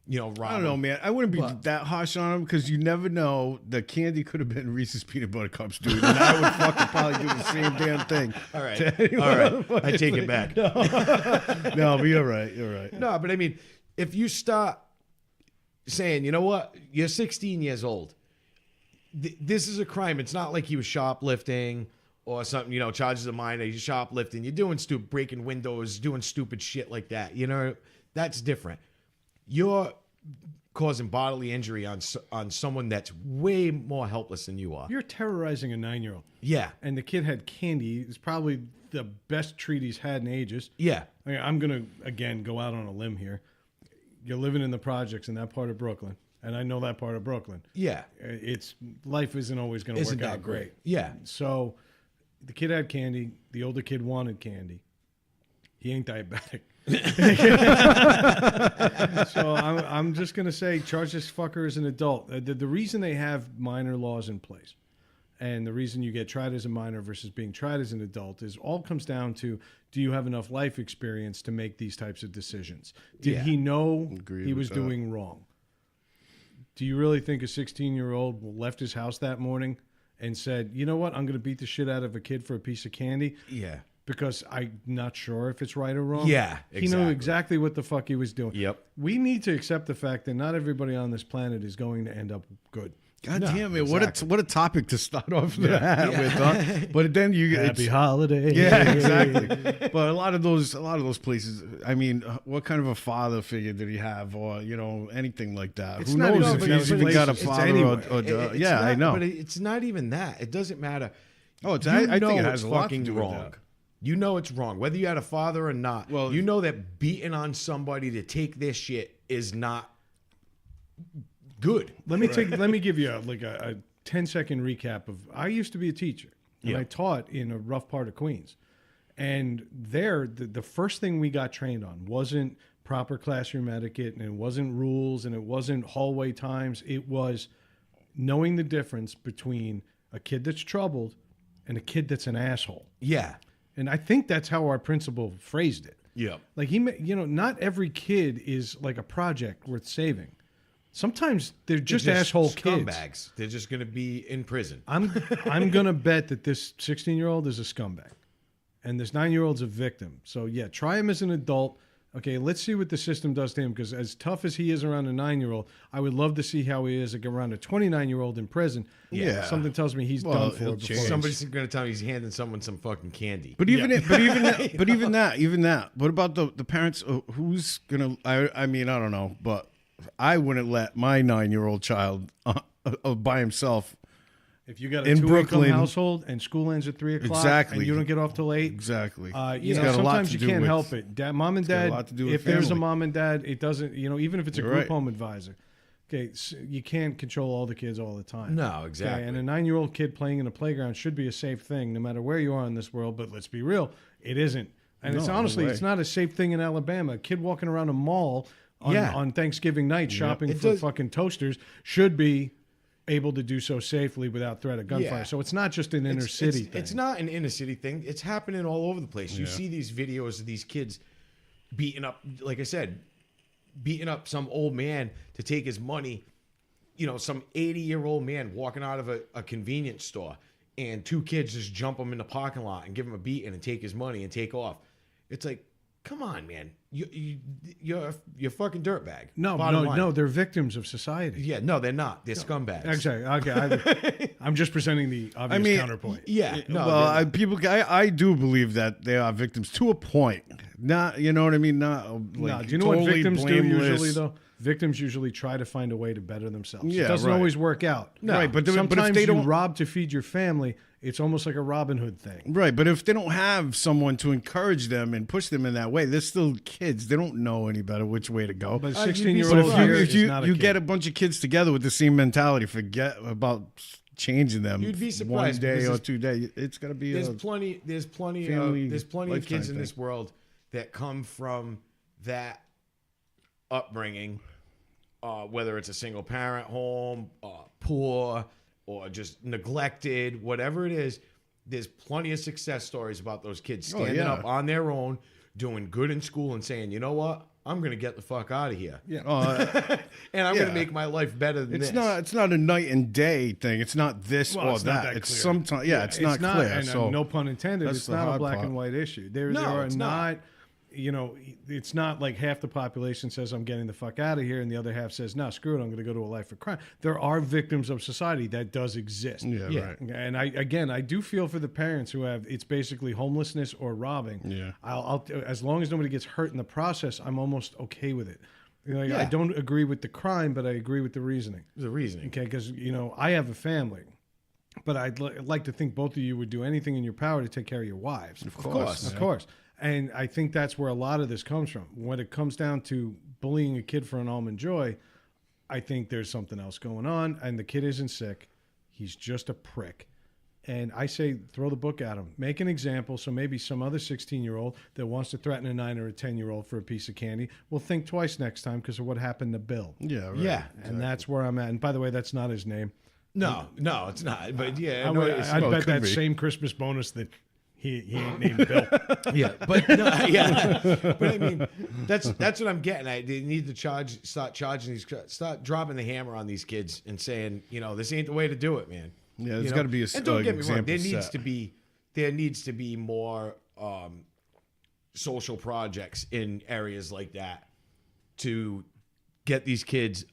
You know,
I don't know, man. I wouldn't be that harsh on him because you never know. The candy could have been Reese's Peanut Butter Cups, dude. And I would fucking probably do the same damn thing.
All right. I take it back.
No, but you're right. You're right.
No, but I mean, if you start saying, you know what, you're 16 years old. This is a crime. It's not like he was shoplifting or something, you know, charges a minor. He's shoplifting. You're doing breaking windows, doing stupid shit like that. You know, that's different. You're causing bodily injury on someone that's way more helpless than you are.
You're terrorizing a 9-year-old.
Yeah.
And the kid had candy. It's probably the best treat he's had in ages.
Yeah.
I mean, I'm going to, again, go out on a limb here. You're living in the projects in that part of Brooklyn, and I know that part of Brooklyn.
Yeah.
Life isn't always going to work out great.
Yeah.
So the kid had candy. The older kid wanted candy. He ain't diabetic. So I'm just going to say charge this fucker as an adult. The reason they have minor laws in place and the reason you get tried as a minor versus being tried as an adult is all comes down to, do you have enough life experience to make these types of decisions? Did he know he was doing wrong? Do you really think a 16-year-old left his house that morning and said, you know what, I'm going to beat the shit out of a kid for a piece of candy?
Yeah.
Because I'm not sure if it's right or wrong.
Yeah, exactly.
He knew exactly what the fuck he was doing.
Yep.
We need to accept the fact that not everybody on this planet is going to end up good.
God damn it! Exactly. What a topic to start off with, huh? But then you
Happy holiday.
Yeah, exactly. But a lot of those places. I mean, what kind of a father figure did he have, or anything like that?
It's
Who
not
knows
even
if he's even got a father? I know.
But it's not even that. It doesn't matter.
Oh, I think it has a lot to
fucking
do with
wrong.
that.
You know it's wrong, whether you had a father or not. Well, you know that beating on somebody to take their shit is not good.
Let me give you a 10-second recap of. I used to be a teacher, and I taught in a rough part of Queens, and there the first thing we got trained on wasn't proper classroom etiquette, and it wasn't rules, and it wasn't hallway times. It was knowing the difference between a kid that's troubled, and a kid that's an asshole.
Yeah.
And I think that's how our principal phrased it.
Yeah.
Like not every kid is like a project worth saving. Sometimes they're just asshole kids.
Scumbags. They're just going to be in prison.
I'm gonna bet that this 16-year-old is a scumbag, and this 9-year-old's a victim. So yeah, try him as an adult. Okay, let's see what the system does to him, because as tough as he is around a 9-year-old, I would love to see how he is around a 29-year-old in prison.
Yeah.
Something tells me he's done for before.
Somebody's going to tell me he's handing someone some fucking candy.
But even that. What about the parents? Who's gonna? I mean, I don't know, but I wouldn't let my 9-year-old child by himself.
If you got a
in
2-income
Brooklyn
household and school ends at 3 o'clock,
Exactly.
and you don't get off till 8,
Exactly.
You know, sometimes you can't help it. Mom and
got a
dad,
lot to do with
if there's a
family.
mom and dad, it doesn't, even if it's a
You're
group
right.
home advisor, okay, so you can't control all the kids all the time.
No, exactly.
Okay, and a 9-year-old kid playing in a playground should be a safe thing, no matter where you are in this world. But let's be real, it isn't. And it's
No, no
honestly,
way.
it's not a safe thing in Alabama. A kid walking around a mall on Thanksgiving night shopping
It
for
does-
fucking toasters should be able to do so safely without threat of gunfire.
Yeah.
So it's not just an inner city thing.
It's not an inner city thing. It's happening all over the place. You see these videos of these kids beating up, like I said, beating up some old man to take his money. Some 80-year-old man walking out of a convenience store, and 2 kids just jump him in the parking lot and give him a beating and take his money and take off. It's like, come on, man. You're a fucking dirtbag. Bottom line.
No, they're victims of society.
Yeah, no, they're not. They're scumbags.
Exactly. Okay, I'm just presenting the obvious counterpoint.
Yeah. No,
well,
they're not.
I do believe that they are victims to a point. Not, you know what I mean? Not like
Do you know what
totally
victims
blameless.
do usually, though? Victims usually try to find a way to better themselves.
Yeah,
it doesn't
right.
always work out.
Right, but if
sometimes
they
you
don't-
rob to feed your family. It's almost like a Robin Hood thing.
Right, but if they don't have someone to encourage them and push them in that way, they're still kids. They don't know any better which way to go.
But a
you'd be
16-year-old
surprised.
If you get a bunch of kids together with the same mentality, forget about changing them.
You'd be surprised,
one day
because
or 2 days. It's gonna be
There's plenty
family
of
lifetime
kids in
thing.
this world that come from that upbringing, whether it's a single parent home, poor, or just neglected, whatever it is. There's plenty of success stories about those kids standing up on their own, doing good in school, and saying, you know what, I'm gonna get the fuck out of here.
Yeah.
And I'm
Yeah.
gonna make my life better than
It's
this.
It's not a night and day thing. It's not this
Well,
or
it's not
that.
that
It's
clear.
sometimes it's not clear.
And
so
no pun intended.
that's
It's
the
not a
hard
black
part.
and white issue. There
No,
are
it's not.
it's not like half the population says I'm getting the fuck out of here, and the other half says no, screw it, I'm going to go to a life of crime. There are victims of society that does exist.
Yeah, right.
And I do feel for the parents who have it's basically homelessness or robbing.
Yeah.
I'll as long as nobody gets hurt in the process, I'm almost okay with it. I
Yeah.
don't agree with the crime, but I agree with the reasoning.
the reasoning.
Okay, because I have a family, but I'd like to think both of you would do anything in your power to take care of your wives. Of
course.
of course. And I think that's where a lot of this comes from. When it comes down to bullying a kid for an almond joy, I think there's something else going on, and the kid isn't sick. He's just a prick. And I say throw the book at him. Make an example so maybe some other 16-year-old that wants to threaten a 9 or a 10-year-old for a piece of candy will think twice next time because of what happened to Bill.
Yeah, right.
Yeah.
And that's where I'm at. And by the way, that's not his name.
No, it's not. But yeah,
I
no,
would,
it's-
I'd
no, it
bet
could
that
be.
same Christmas bonus that he ain't named Bill.
yeah, but no, yeah, but I mean, that's what I'm getting. They need to start dropping the hammer on these kids and saying, this ain't the way to do it, man.
Yeah, there's got to be a
and don't get me wrong,
example
there needs to be more social projects in areas like that to get these kids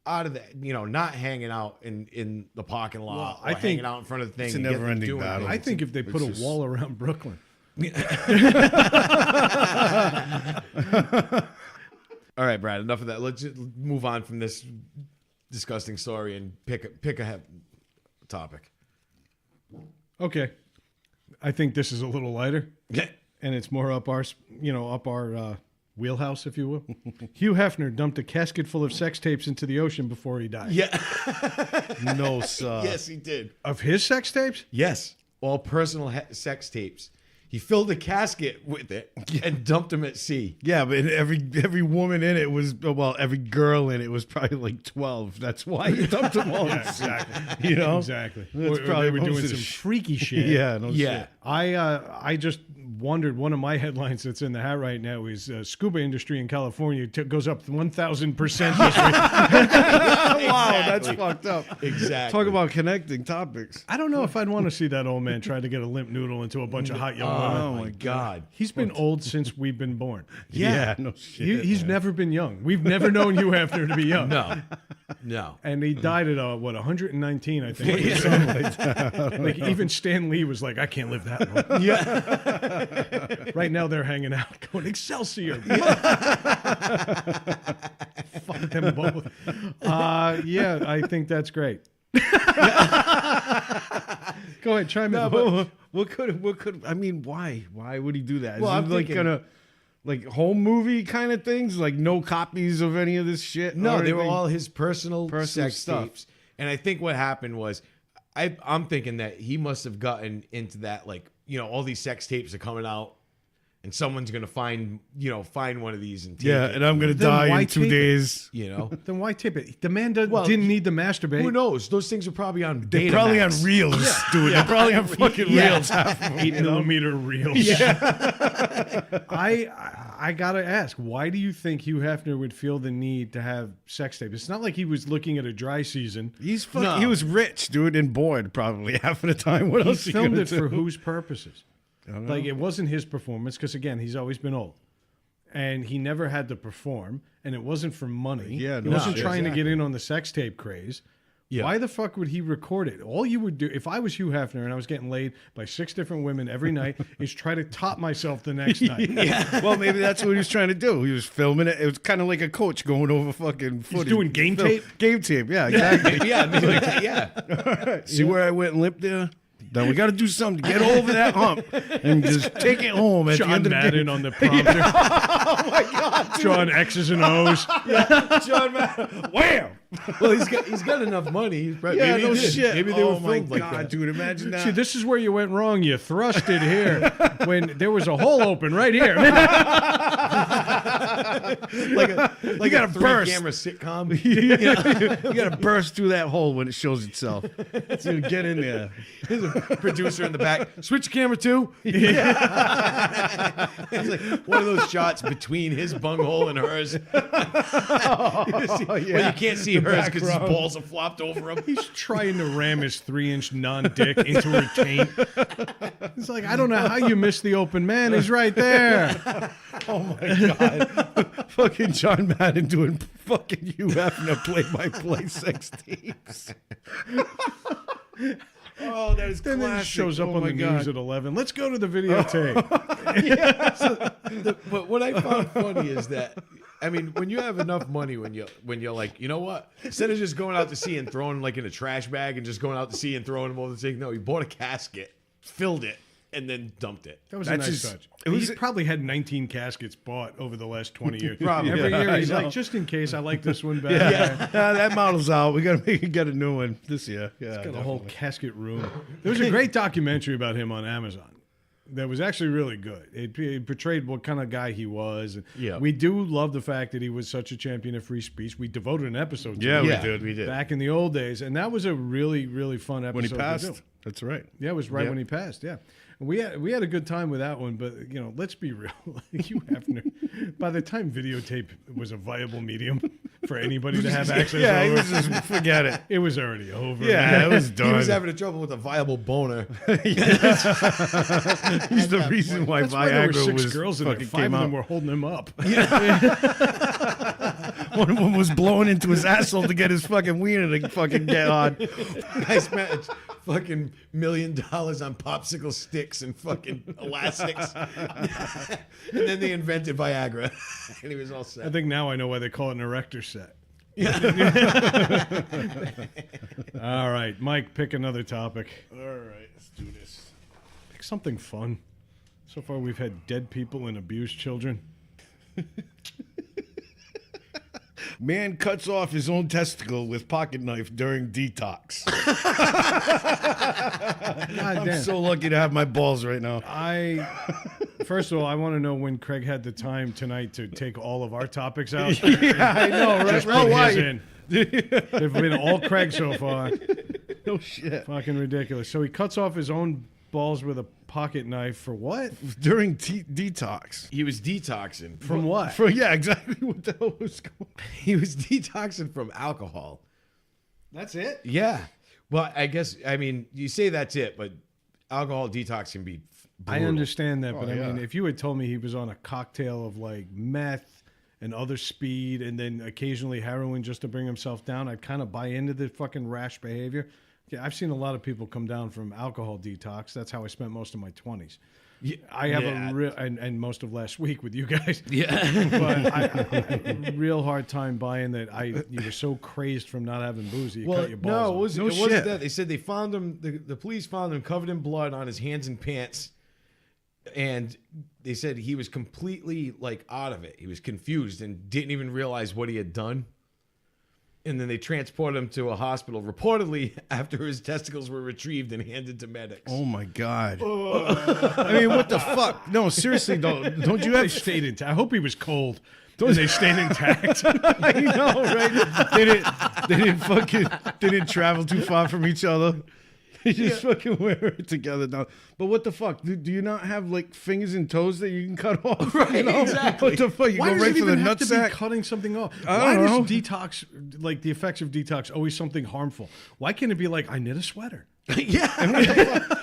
out of that, not hanging out in the parking lot,
Well,
or
I think
hanging out in front of the thing.
it's a
and getting them
never-ending
doing
battle.
things.
I think if they put a wall around Brooklyn.
All right, Brad, enough of that. Let's just move on from this disgusting story and pick a topic.
Okay. I think this is a little lighter,
Yeah.
and it's more up our wheelhouse, if you will. Hugh Hefner dumped a casket full of sex tapes into the ocean before he died.
Yeah.
No, sir.
Yes, he did.
Of his sex tapes?
Yes. All personal sex tapes. He filled a casket with it and dumped him at sea.
Yeah, but every woman in it was, well, every girl in it was probably like 12. That's why he dumped them all.
Yeah, exactly.
You know?
Exactly.
That's
Or
probably
they were doing
most of
some
the
freaky shit.
Yeah, no
Yeah.
shit.
I just wondered, one of my headlines that's in the hat right now is scuba industry in California goes up 1,000% this week.
Wow, that's fucked up.
Exactly.
Talk about connecting topics.
I don't know if I'd want to see that old man try to get a limp noodle into a bunch of hot young women.
Oh my God.
He's been old since we've been born.
Yeah, no shit.
He's never been young. We've never known Hugh Hefner to be young.
No.
And he died at 119, I think. Or something like that. Like even Stan Lee was like, I can't live that long.
Yeah.
Right now they're hanging out going, Excelsior. Fuck them both. Yeah, I think that's great. Go ahead, chime in.
What could I mean, why would he do that?
Well,
Is
I'm
it like
thinking-
kind of like home movie kind of things, like no copies of any of this shit?
No,
or
they were
anything?
all his personal sex
stuff.
tapes. And I think what happened was, I'm thinking that he must have gotten into that, like, all these sex tapes are coming out, and someone's gonna find one of these and take
Yeah,
it.
and I'm gonna
Then
die
why
in 2
tape it?
days.
Then why tip it? The man didn't need to masturbate.
Who knows? Those things are probably on.
They're probably on
Betamax.
reels, dude. They're probably on fucking reels.
8mm reels. I gotta ask, why do you think Hugh Hefner would feel the need to have sex tape? It's not like he was looking at a dry season.
He's fucking.
No.
He was rich, dude, and bored probably half of the time. What
He
else?
filmed it
do?
for whose purposes? Like it wasn't his performance because again, he's always been old, and he never had to perform, and it wasn't for money.
Yeah,
he
no,
wasn't trying to get
exactly.
in on the sex tape craze.
Yeah.
Why the fuck would he record it? All you would do, if I was Hugh Hefner and I was getting laid by 6 different women every night, is try to top myself the next night.
Well, maybe that's what he was trying to do. He was filming it. It was kind of like a coach going over fucking footage.
doing game tape?
Game tape, yeah, exactly.
Yeah, maybe yeah.
See where I went and limped there? Then we got to do something to get over that hump and just take it home at the
John
end of the
Madden
game.
on the prompter. Oh my God! John X's and O's.
John Madden. Wham!
Well, he's got enough money. He's probably,
Yeah,
maybe
no
he did.
shit.
Maybe they were
my
filmed like
God,
that.
dude, imagine that.
See, this is where you went wrong. You thrust it here when there was a hole open right here.
Like
You gotta
a
burst.
3-camera sitcom.
You got to burst through that hole when it shows itself. So get in there.
There's a producer in the back. Switch camera to. It's like one of those shots between his bunghole and hers. Well, you can't see hers because his balls are flopped over him.
He's trying to ram his 3-inch non-dick into her taint. It's like, I don't know how you missed the open man. He's right there.
Oh my God. Fucking John Madden doing fucking Hugh Hefner play-by-play sex tapes. Oh, that is
And then it
classic.
shows up
Oh
on
my
the
God.
news at 11. Let's go to the videotape.
But what I found funny is that, I mean, when you have enough money, when you're like, you know what? Instead of just going out to sea and throwing like in a trash bag and just going out to sea and throwing them over the sea, no, he bought a casket, filled it, and then dumped it.
That was a
That's
nice
just-
touch.
it was-
He's probably had 19 caskets bought over the last 20 years.
Probably.
Every
Yeah,
year he's
I know.
like, just in case, I like this one better.
Yeah, that model's out. We got to get a new one this year. Yeah,
Got a whole casket room. There was a great documentary about him on Amazon that was actually really good. It portrayed what kind of guy he was.
Yeah.
We do love the fact that he was such a champion of free speech. We devoted an episode to
Yeah,
it
we did.
back in the old days, and that was a really, really fun episode
When he
to
passed.
do.
That's right.
Yeah, it was right
Yeah.
when he passed. Yeah, and we had a good time with that one. But let's be real. Hugh Hefner, by the time videotape was a viable medium for anybody to have access
Yeah, he
over,
was just forget it.
it was already over.
Yeah,
man.
it was done.
He was having trouble with a viable boner.
He's the reason why
That's why there were
Viagra
6
was
girls in there.
fucking
5
came
of them
out.
were holding him up.
One of them was blowing into his asshole to get his fucking wiener to fucking get on.
I spent fucking $1 million on popsicle sticks and fucking elastics. And then they invented Viagra. And he was all
I
set.
think now I know why they call it an erector set. All right, Mike, pick another topic.
All right, let's do this.
Pick something fun. So far, we've had dead people and abused children.
Man cuts off his own testicle with pocket knife during detox.
God
I'm
damn.
so lucky to have my balls right now.
First of all, I want to know when Craig had the time tonight to take all of our topics out.
Yeah, I know, right?
Just
Oh,
put
why?
his in. They've been all Craig so far.
No shit.
Fucking ridiculous. So he cuts off his own balls with a pocket knife for what?
During detox.
He was detoxing
From what?
Yeah, exactly what the hell was going on.
He was detoxing from alcohol.
That's it?
Yeah. Well, I guess, I mean, you say that's it, but alcohol detox can be brutal.
I understand that, but I
yeah.
mean, if you had told me he was on a cocktail of like meth and other speed and then occasionally heroin just to bring himself down, I'd kind of buy into the fucking rash behavior. Yeah, I've seen a lot of people come down from alcohol detox. That's how I spent most of my 20s.
Yeah,
I have
yeah.
a real, and most of last week with you guys.
Yeah.
But I real hard time buying that you were so crazed from not having booze that you cut your balls
no,
off.
it wasn't
shit.
that. They said they found him, the police found him covered in blood on his hands and pants. And they said he was completely like out of it. He was confused and didn't even realize what he had done. And then they transported him to a hospital, reportedly after his testicles were retrieved and handed to medics.
Oh my god! I mean, what the fuck? No, seriously, don't you
They
have?
stayed intact. I hope he was cold. And they stayed intact.
I know, right? They didn't travel too far from each other. They just fucking wear it together now. But what the fuck? Do you not have like fingers and toes that you can cut off?
Right, exactly.
What the fuck? You
Why
go
does
right
it
for the
even have to be
nutsack?
cutting something off?
I
Why
don't
does
know.
detox, like the effects of detox, always something harmful? Why can't it be like, I knit a sweater?
Yeah.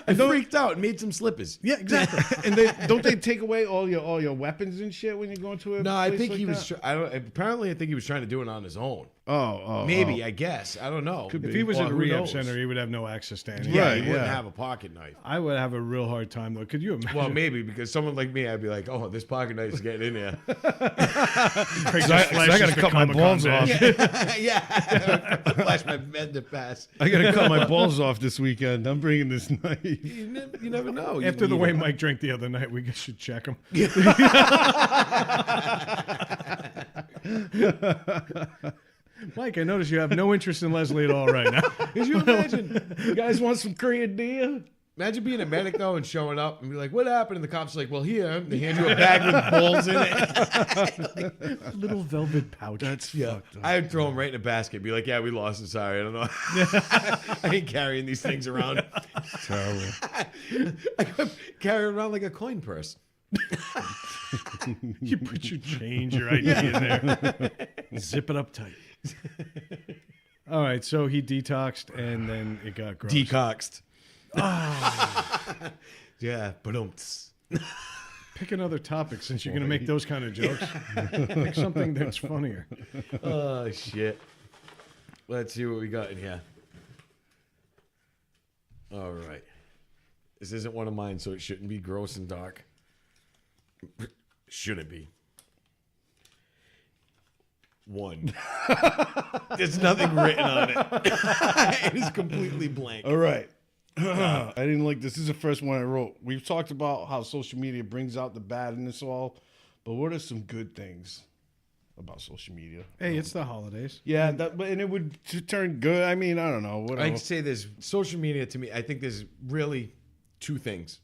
I freaked out and made some slippers.
Yeah, exactly.
And don't they take away all your weapons and shit when you go into a
No, I
place
think
like
he was.
that?
Apparently, I think he was trying to do it on his own.
Oh,
Maybe, I guess. I don't know.
If he was
Or
at a
who
rehab
knows?
center, he would have no access to anything.
Yeah,
Right,
he wouldn't
yeah.
have a pocket knife.
I would have a real hard time, though. Could you imagine?
Well, maybe because someone like me, I'd be like, "Oh, this pocket knife is getting in there."
Craig just
I
flashes
gotta
the
cut my
Comic-Con
balls
badge.
off.
Yeah, flash my bed to pass.
I gotta cut my balls off this weekend. I'm bringing this knife.
You never know. You
After the
need
way
it.
Mike drank the other night, we should check him. Mike, I notice you have no interest in Leslie at all right now.
Could you imagine?
You guys want some Korean deer?
Imagine being a medic though and showing up and be like, "What happened?" And the cops are like, "Well, here." They hand you a bag with balls in it.
Little velvet pouch. That's fucked up.
I'd throw them right in a basket. And be like, "Yeah, we lost it. Sorry, I don't know. I ain't carrying these things around.
Terrible.
I could carry it around like a coin purse."
You put your change, your ID in there. Zip it up tight. All right, so he detoxed and then it got gross.
Decoxed. Yeah, but
Pick another topic since you're going to make those kind of jokes. Pick something that's funnier.
Oh shit. Let's see what we got in here. All right. This isn't one of mine, so it shouldn't be gross and dark. Shouldn't be. One. There's nothing written on it. It is completely blank.
All right. I didn't like this. This is the first one I wrote. We've talked about how social media brings out the bad in us all, but what are some good things about social media?
Hey, it's the holidays.
Yeah, and it would turn good. I mean, I don't know. Whatever.
I'd say there's social media to me. I think there's really two things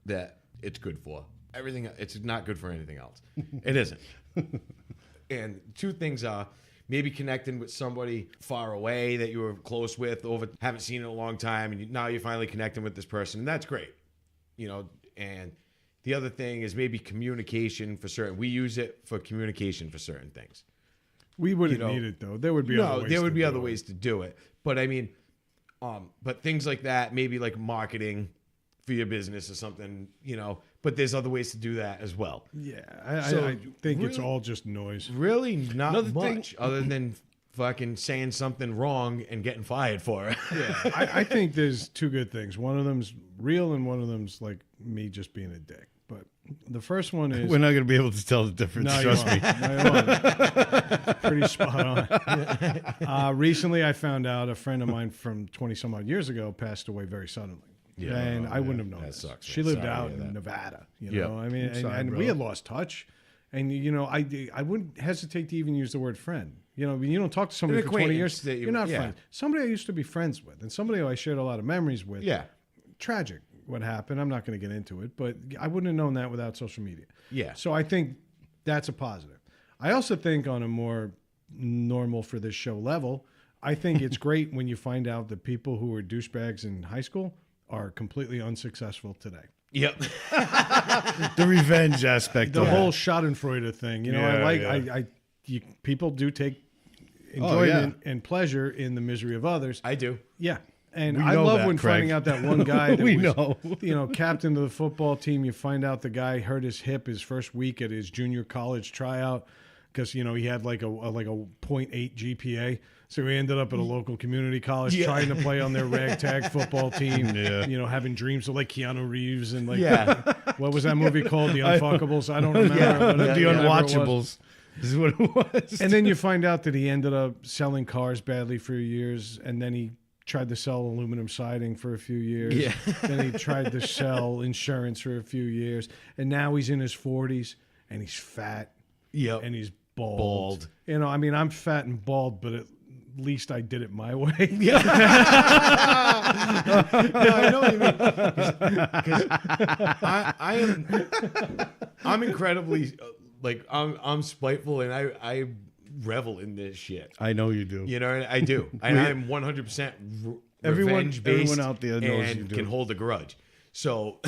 that it's good for. Everything, it's not good for anything else. It isn't. And two things are maybe connecting with somebody far away that you were close with, haven't seen in a long time, and now you're finally connecting with this person, and that's great. You know, and the other thing is maybe communication for certain. We use it for communication for certain things.
We wouldn't need it, though. There would be other ways.
There would
to
be
do
other
it.
ways to do it. But I mean, but things like that, maybe like marketing for your business or something, you know, but there's other ways to do that as well.
Yeah,
So,
I think it's
really-
all just noise.
Really not
Another thing-
much other than fucking saying something wrong and getting fired for it.
Yeah, I think there's two good things. One of them's real, and one of them's like me just being a dick. But the first one is
We're not going to be able to tell the difference.
no,
Trust
you
me.
aren't. No, you aren't. Pretty spot on. Recently, I found out a friend of mine from 20 some odd years ago passed away very suddenly.
Yeah.
And
Oh,
I wouldn't
yeah.
have known
That
this.
sucks,
She
man.
lived
Sorry to
out
hear
in
that.
Nevada. You
Yeah.
know, I mean,
sorry,
and
bro.
we had lost touch. And you know, I wouldn't hesitate to even use the word friend. You know, you don't talk to somebody
An
for 20
acquaintance
years.
that you-
You're not
yeah.
friends. Somebody I used to be friends with, and somebody who I shared a lot of memories with.
Yeah.
tragic what happened. I'm not going to get into it, but I wouldn't have known that without social media.
Yeah.
So I think that's a positive. I also think on a more normal for this show level, I think it's great when you find out that people who were douchebags in high school are completely unsuccessful today.
Yep.
The revenge aspect.
The
of
whole
it.
Schadenfreude thing, you know,
Yeah,
people do take enjoyment and pleasure in the misery of others.
I do.
Yeah. And
We
I
know
love
that,
when
Craig.
finding out that one guy that
We
was,
know.
you know, captain of the football team, you find out the guy hurt his hip his first week at his junior college tryout because, you know, he had like a 0.8 GPA. So he ended up at a local community college trying to play on their ragtag football team, you know, having dreams of like Keanu Reeves and like, what was that movie called? The Unfuckables? I don't remember. But
The
whatever it was.
Unwatchables. This is what it was.
And then you find out that he ended up selling cars badly for years, and then he tried to sell aluminum siding for a few years.
Yeah.
Then he tried to sell insurance for a few years, and now he's in his 40s, and he's fat,
Yep.
and he's bald.
Bald.
You know, I mean, I'm fat and bald, but at least I did it my way.
No, I know what you mean. Because I'm incredibly I'm spiteful, and I revel in this shit.
I know you do.
You know, I do, and I'm 100% revenge based.
Everyone out there knows
and
you do.
can hold a grudge. So,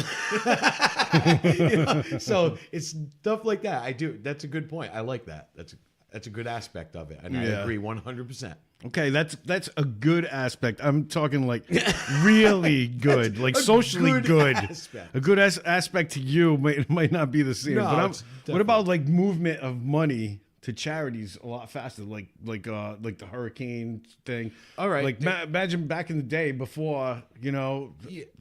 you know, so it's stuff like that. I do. That's a good point. I like that. That's a good aspect of it, and I
Yeah.
agree 100%.
Okay, that's a good aspect. I'm talking like really good, like
a
socially
good
good.
aspect.
A good aspect to you might not be the same.
No,
but
it's
what about like movement of money to charities a lot faster, like the hurricane thing?
All right.
Like imagine back in the day before, you know,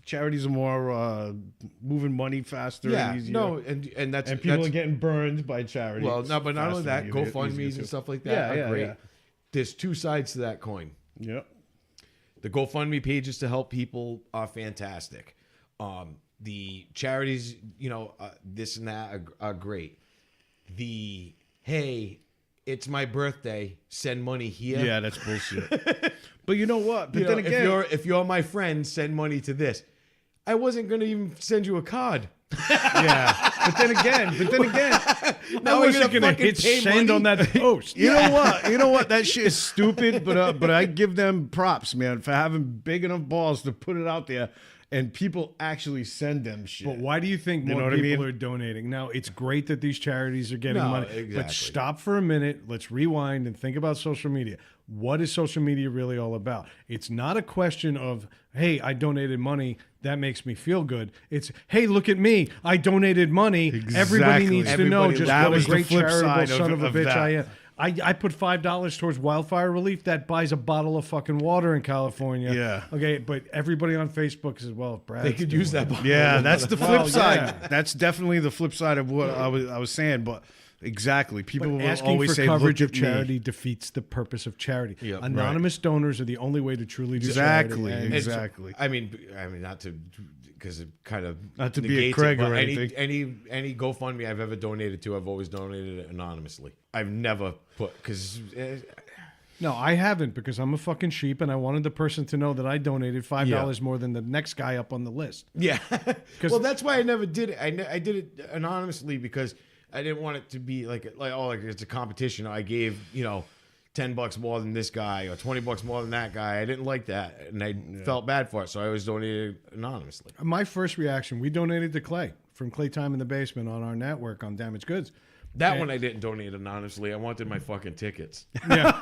charities are more moving money faster
Yeah,
and easier.
no, and that's
and people
that's,
are getting burned by charities.
well, no, but not only that,
faster easier
GoFundMe's
too.
and stuff like that
Yeah,
are great.
yeah.
There's two sides to that coin.
Yep.
The GoFundMe pages to help people are fantastic. The charities, you know, this and that are great. The hey, it's my birthday, send money here.
Yeah, that's bullshit. But you know what? But
You know,
then again,
if you're my friend, send money to this. I wasn't gonna even send you a card.
yeah. But then again,
Now
I
we're
wasn't
gonna
going to
fucking
hit
pay
send
money?
on that post.
you know what? You know what? That shit is stupid. But I give them props, man, for having big enough balls to put it out there, and people actually send them shit.
But why do you think
You know
more
what I
people
mean?
are donating? Now, it's great that these charities are getting
No,
money.
exactly.
But stop for a minute. Let's rewind and think about social media. What is social media really all about? It's not a question of, hey, I donated money. That makes me feel good. It's, hey, look at me. I donated money. Everybody
Exactly.
needs to know
Everybody-
just
that
what a
was the
great
flip
charitable
side
son
of
of a bitch
that.
I am. I put $5 towards wildfire relief. That buys a bottle of fucking water in California.
Yeah.
Okay, but everybody on Facebook says, well, if Brad's
They could
doing
use that.
Yeah, that's the flip
Well,
side.
yeah.
That's definitely the flip side of what I was saying. But exactly, people will
Asking
always
for
say,
coverage
"Look
of
at me."
charity defeats the purpose of charity.
Yep,
Anonymous donors are the only way to truly do
Exactly.
charity. And
Exactly.
I mean, not to, because it kind of
Not to be a
negates
Craig
it, but
or anything.
any GoFundMe I've ever donated to, I've always donated it anonymously. I've never put because
No, I haven't because I'm a fucking sheep and I wanted the person to know that I donated $5 more than the next guy up on the list.
yeah. Well, that's why I never did it. I did it anonymously because I didn't want it to be like it's a competition. I gave $10 more than this guy or $20 more than that guy. I didn't like that, and I felt bad for it, so I always donated anonymously.
My first reaction, we donated to Clay from Clay Time in the Basement on our network on Damaged Goods.
That one I didn't donate anonymously. I wanted my fucking tickets.
Yeah.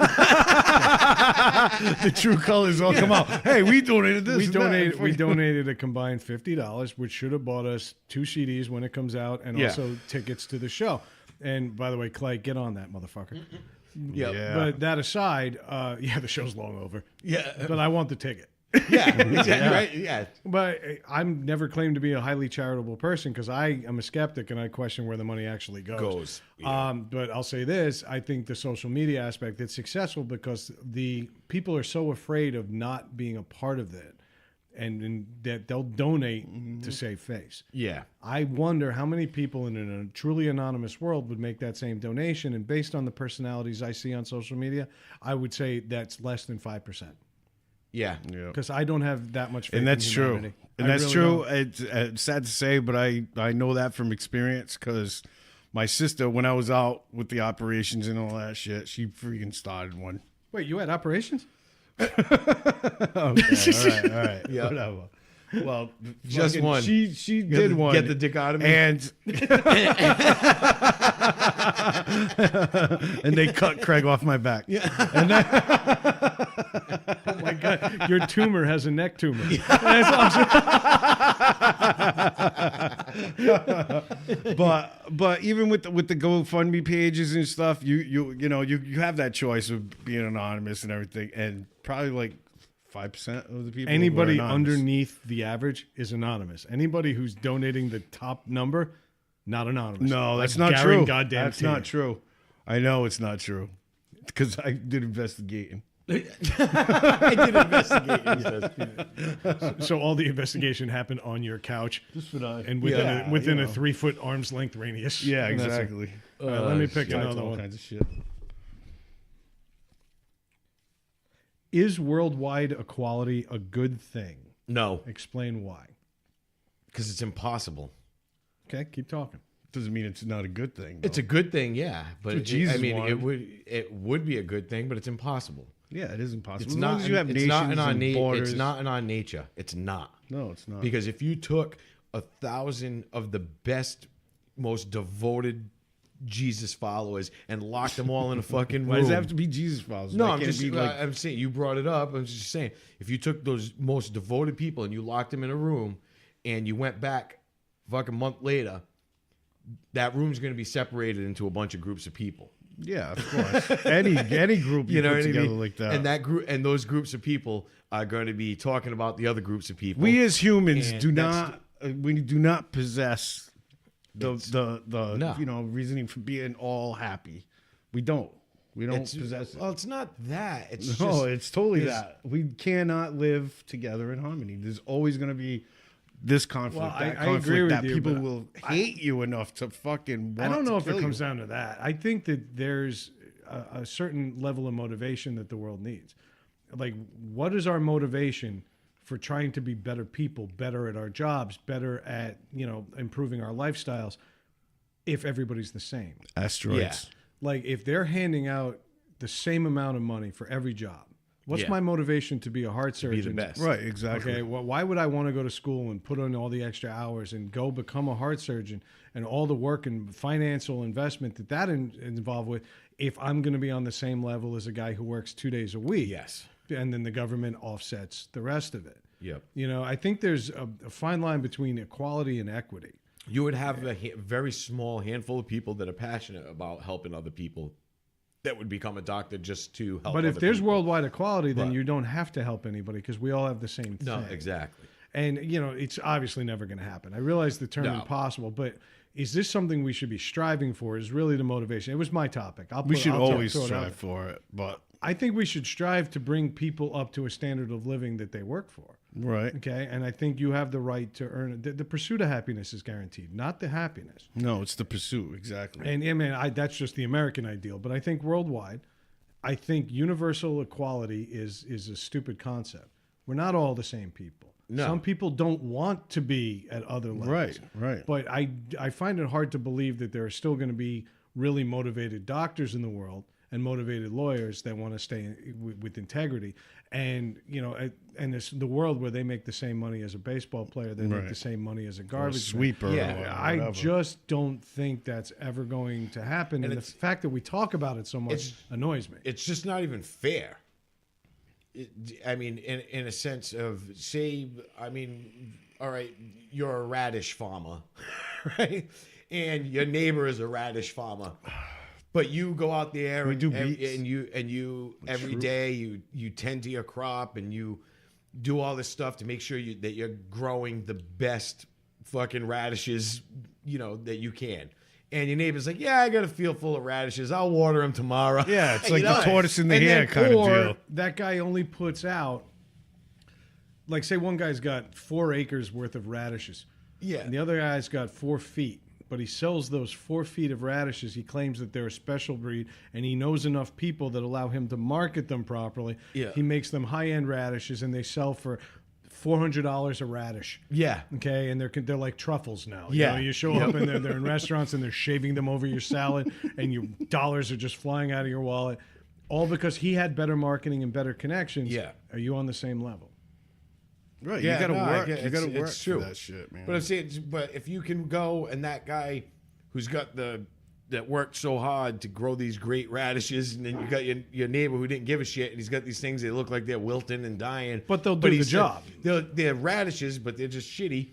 The true colors all come out. Hey, we donated this.
We
and that.
donated a combined $50, which should have bought us 2 CDs when it comes out, and
Yeah.
also tickets to the show. And by the way, Clay, get on that motherfucker.
Yep.
Yeah.
But that aside, the show's long over.
Yeah.
But I want the ticket.
Yeah. Exactly. Right. Yeah.
But I'm never claimed to be a highly charitable person because I am a skeptic and I question where the money actually goes.
Yeah.
But I'll say this: I think the social media aspect it's successful because the people are so afraid of not being a part of that, and that they'll donate to save face.
Yeah.
I wonder how many people in a truly anonymous world would make that same donation. And based on the personalities I see on social media, I would say that's less than 5%.
Yeah.
Yeah.
because I don't have that much faith
And that's
in
true.
humanity.
And
I
that's
really
true.
don't.
It's sad to say, but I know that from experience because my sister, when I was out with the operations and all that shit, she freaking started one.
Wait, you had operations?
Okay, all right,
Yeah.
whatever. Well,
Just
fucking-
one.
She did one.
Get the dichotomy.
And and they cut Craig off my back. Yeah. And
Oh my God, your tumor has a neck tumor.
but even with the GoFundMe pages and stuff, you have that choice of being anonymous and everything, and probably like 5% of the people.
Anybody
who are anonymous.
underneath the average is anonymous. Anybody who's donating the top number, not anonymous.
No, that's
Like
not
Gary
true.
Goddamn
That's
Taylor.
not true. I know it's not true because I did investigating.
I did investigate.
So all the investigation happened on your couch
Just what I
and within a 3-foot arm's length radius.
Yeah,
And that's it.
exactly.
All right, let me pick
Typed
another
all
one.
kinds of shit.
Is worldwide equality a good thing?
No,
Explain why.
because it's impossible.
Okay, keep talking.
Doesn't mean it's not a good thing.
It's a good thing, yeah, but
what Jesus
I mean,
wanted.
it would be a good thing, but it's impossible.
Yeah, it is impossible.
It's
As
not.
long as you have
it's
nations
not in our
and borders.
It's not in our nature. It's not.
No, it's not.
Because if you took 1,000 of the best, most devoted Jesus followers and locked them all in a fucking room.
Why does it have to be Jesus followers?
No,
Why
I'm
can't it
just
be like
I'm saying you brought it up. I'm just saying if you took those most devoted people and you locked them in a room and you went back fucking month later, that room's going to be separated into a bunch of groups of people.
yeah, of course. any group you,
You know
put
what I
together
mean?
like that.
And that group and those groups of people are going to be talking about the other groups of people.
we as humans
And
do
that's
not we do not possess the
No.
reasoning for being all happy. We don't. We don't possess it.
Well, it's not that. It's
No,
just,
it's totally
it's-
that. We cannot live together in harmony. There's always going to be this conflict,
Well,
that
I
conflict,
agree with
that
you,
people
but
will hate you enough to fucking want
I don't know
to
if it
kill
comes
you.
down to that. I think that there's a certain level of motivation that the world needs. Like, what is our motivation for trying to be better people, better at our jobs, better at, improving our lifestyles if everybody's the same?
Asteroids.
Yeah.
Like, if they're handing out the same amount of money for every job, what's
Yeah.
my motivation to be a heart
be
surgeon?
the best.
Right, exactly.
Okay, well, why would I want to go to school and put in all the extra hours and go become a heart surgeon and all the work and financial investment that involved with if I'm going to be on the same level as a guy who works 2 days a week?
Yes.
And then the government offsets the rest of it.
Yep.
I think there's a fine line between equality and equity.
You would have a very small handful of people that are passionate about helping other people that would become a doctor just to help.
But if
other
there's
people.
worldwide equality, then
But-
you don't have to help anybody because we all have the same thing.
No, exactly.
And, it's obviously never going to happen. I realize the term
No.
impossible, but is this something we should be striving for is really the motivation. It was my topic.
We should always
throw it out
strive
there.
for it, but
I think we should strive to bring people up to a standard of living that they work for.
right.
Okay. And I think you have the right to earn it. The pursuit of happiness is guaranteed, not the happiness.
No, it's the pursuit, exactly.
And I mean, that's just the American ideal. But I think worldwide, I think universal equality is a stupid concept. We're not all the same people.
No.
Some people don't want to be at other levels.
Right, right.
But I find it hard to believe that there are still going to be really motivated doctors in the world and motivated lawyers that want to stay with integrity. And, and it's the world where they make the same money as a baseball player, they make
Right.
the same money as a
Or a
garbage man.
sweeper.
Yeah,
or
I
whatever.
just don't think that's ever going to happen. And the
it's-
fact that we talk about it so much
it's-
annoys me.
It's just not even fair. I mean, in a sense of, say, I mean, all right, you're a radish farmer, right? And your neighbor is a radish farmer. But you go out there and
do beets.
and you every day you tend to your crop and you do all this stuff to make sure that you're growing the best fucking radishes, that you can. And your neighbor's like, yeah, I got a field full of radishes. I'll water them tomorrow.
Yeah, it's
You
like
know?
the tortoise in the
And
hare
then-
kind of
or
deal.
that guy only puts out, like, say one guy's got 4 acres worth of radishes.
Yeah.
And the other guy's got 4 feet. but he sells those 4 feet of radishes. He claims that they're a special breed, and he knows enough people that allow him to market them properly.
Yeah.
He makes them high-end radishes, and they sell for $400 a radish.
Yeah.
Okay, and they're like truffles now.
Yeah.
You show up and they're in restaurants and they're shaving them over your salad, and your dollars are just flying out of your wallet, all because he had better marketing and better connections.
Yeah.
Are you on the same level?
Right.
Yeah,
you got to
no, I
work.
get-
You got to
it's
work
true.
for that shit, man.
But I'm saying, but if you can go and that guy who's got that worked so hard to grow these great radishes, and then you got your neighbor who didn't give a shit, and he's got these things that look like they're wilting and dying.
But they'll do the
he's-
job.
They're radishes, but they're just shitty.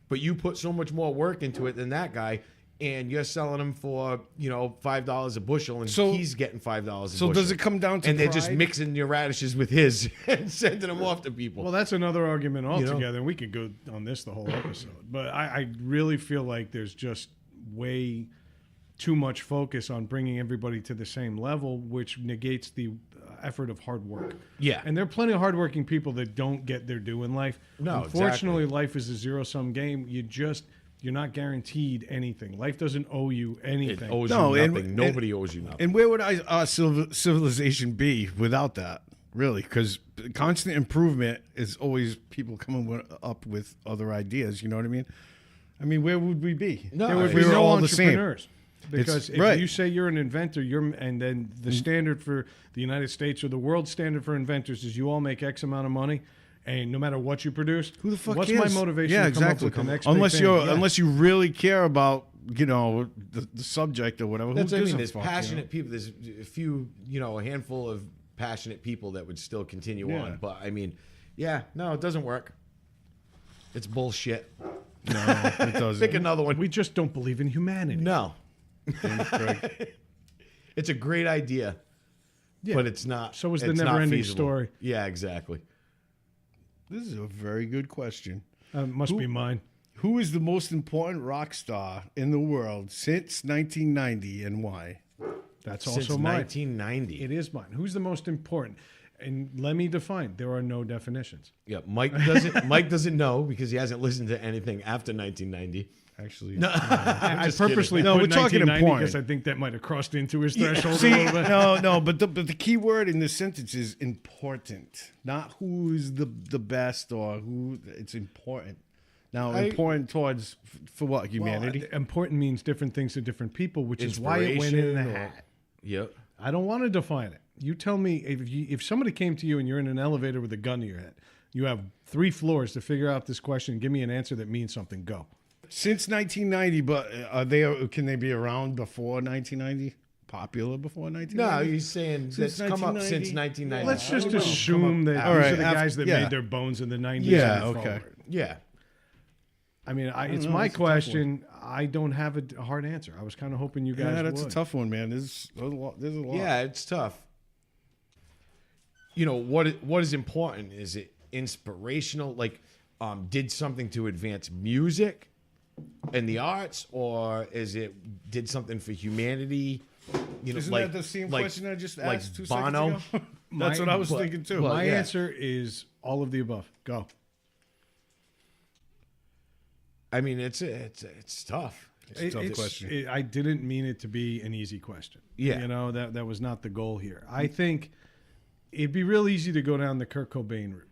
But you put so much more work into it than that guy, and you're selling them for $5 a bushel, and
So-
he's getting $5 a bushel.
so does it come down to
And they're just
pride?
mixing your radishes with his and sending them off to people.
Well, that's another argument
know?
altogether, and we could go on this the whole episode. But I really feel like there's just way too much focus on bringing everybody to the same level, which negates the effort of hard work.
Yeah.
And there are plenty of hardworking people that don't get their due in life.
No,
Unfortunately, life is a zero-sum game. You're not guaranteed anything. Life doesn't owe you
It
anything.
owes
No,
you
and-
nothing. Nobody owes you nothing.
And where would our civilization be without that? Really, because constant improvement is always people coming up with other ideas. You know what I mean? I mean, where would we be?
No,
There would
if
be
we were
no
all the same.
entrepreneurs. Because if
right.
you say you're an inventor, and then the standard for the United States or the world standard for inventors is you all make X amount of money, and no matter what you produce,
Who the fuck
what's
cares?
my motivation
Yeah,
to come
exactly.
up with the next big
Unless
thing?
you're
Yeah.
unless you really care about the subject or whatever.
That's
Who
what I
gives
mean.
a
There's
fuck,
passionate people. There's a few, a handful of passionate people that would still continue
Yeah.
on. But I mean, no, it doesn't work. It's bullshit.
No, it doesn't.
Pick another one.
We just don't believe in humanity.
No,
Craig.
it's a great idea,
Yeah.
but it's not.
So is the
it's not
never-ending
feasible.
story.
Yeah, exactly.
This is a very good question.
Must be mine.
Who is the most important rock star in the world since 1990 and why?
That's
Since
also mine.
1990.
It is mine. Who's the most important? And let me define. There are no definitions.
Yeah, Mike doesn't. Mike doesn't know because he hasn't listened to anything after 1990.
Actually,
I
just
purposely
kidding. No,
put
we're talking
1990
important.
because I think that might have crossed into his threshold
See,
a little bit.
no, but the key word in this sentence is important, not who's the best or who. It's important. Now, important towards for what humanity?
Well, important means different things to different people, which is why it went in a
Inspiration or-
hat.
Yep.
I don't want to define it. You tell me if somebody came to you and you're in an elevator with a gun to your head, you have 3 floors to figure out this question and give me an answer that means something. Go.
Since 1990, but are they? Can they be around before 1990? Popular before 1990?
No, he's saying
Since
that's come up since
1990.
1990.
Let's just
don't know.
assume that
All
these
right,
are the guys that
yeah.
made their bones in the 90s.
Yeah,
and
okay.
forward.
Yeah.
I mean, it's
know,
my
it's a tough
question. I don't have a hard answer. I was kind of hoping you guys
Yeah, that's
would.
a tough one, man. There's a lot. There's a lot.
Yeah, it's tough. What is important? Is it inspirational? Like, did something to advance music and the arts, or is it did something for humanity?
Isn't that the same question I just
like
asked 2
Bono?
seconds ago? That's what I was thinking too.
but-
My
yeah.
answer is all of the above. Go.
I mean, it's tough.
It's a tough question.
I didn't mean it to be an easy question.
Yeah.
That was not the goal here. I think it'd be real easy to go down the Kurt Cobain route.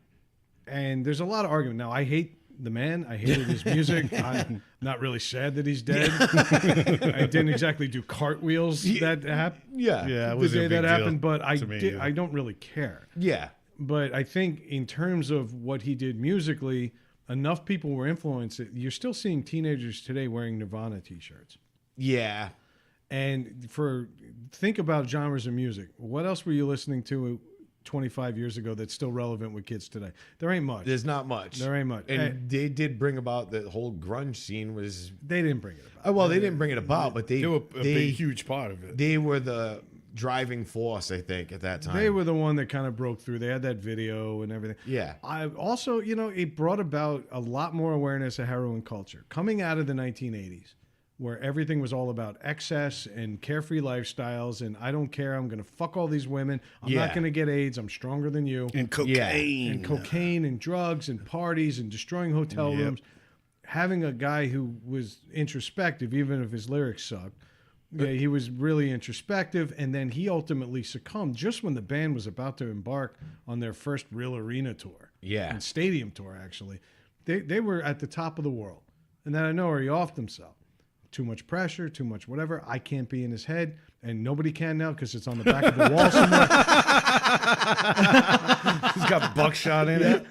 And there's a lot of argument. Now, I hate the man. I hated his music. I'm not really sad that he's dead. I didn't exactly do cartwheels that happened.
Yeah.
Yeah, it
The
was a
day
big
that happened,
deal
but I
to me, yeah.
I don't really care.
Yeah.
But I think in terms of what he did musically, enough people were influenced that you're still seeing teenagers today wearing Nirvana t-shirts.
Yeah.
And think about genres of music. What else were you listening to 25 years ago that's still relevant with kids today? There ain't much.
There's not much.
There ain't much.
And they did bring about the whole grunge scene was.
They didn't bring it about.
Oh, well, they didn't bring it about, but
They were a big, huge part of it.
They were the driving force, I think, at that time.
They were the one that kind of broke through. They had that video and everything.
Yeah.
I also, it brought about a lot more awareness of heroin culture coming out of the 1980s, where everything was all about excess and carefree lifestyles. And I don't care. I'm going to fuck all these women. I'm
Yeah.
not going to get AIDS. I'm stronger than you.
And cocaine.
And cocaine and drugs and parties and destroying hotel
Yep.
rooms. having a guy who was introspective, even if his lyrics sucked. Yeah, he was really introspective, and then he ultimately succumbed just when the band was about to embark on their first real arena tour.
Yeah.
And stadium tour, actually. They were at the top of the world. And then I know where he offed himself. Too much pressure, too much whatever. I can't be in his head, and nobody can now because it's on the back of the wall somewhere.
He's got buckshot in it.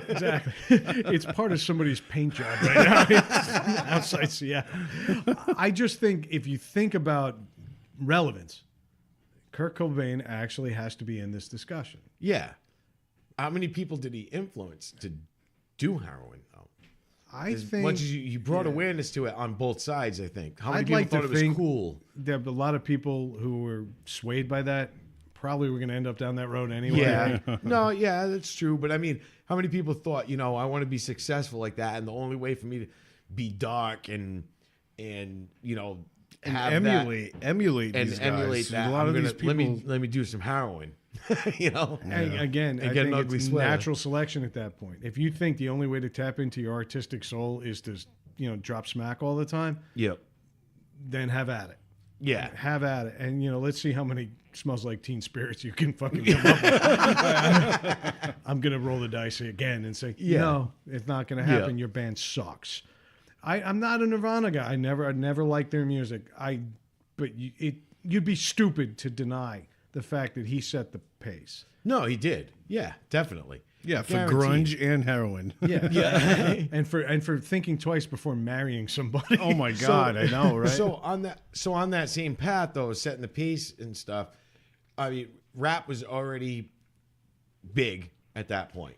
Exactly. It's part of somebody's paint job right now outside Seattle. I just think if you think about relevance, Kurt Cobain actually has to be in this discussion.
Yeah. How many people did he influence to do heroin, though? As much as you brought awareness to it on both sides, I think. How many
I'd
people
like
thought
to
it was
think
cool?
There are a lot of people who were swayed by that. Probably were going to end up down that road anyway.
Yeah. No, yeah, that's true. But I mean, how many people thought, I want to be successful like that, and the only way for me to be dark and have
emulate
and
these
emulate
guys.
that.
A lot of these people.
Let me do some heroin.
And again, I
get an
think
ugly
it's
sweater.
natural selection at that point. If you think the only way to tap into your artistic soul is to, drop smack all the time,
Yep.
then have at it.
Yeah.
Have at it. And, let's see how many Smells Like Teen Spirits you can fucking come up with. I'm going to roll the dice again and say, no, it's not going to happen.
Yeah.
Your band sucks. I'm not a Nirvana guy. I never liked their music. But you'd be stupid to deny the fact that he set the pace.
No, he did. Yeah, definitely.
Yeah, for
Guaranteed.
grunge and heroin.
Yeah, yeah, and for thinking twice before marrying somebody.
Oh my God, I know, right?
So on that same path though, setting the pace and stuff. I mean, rap was already big at that point.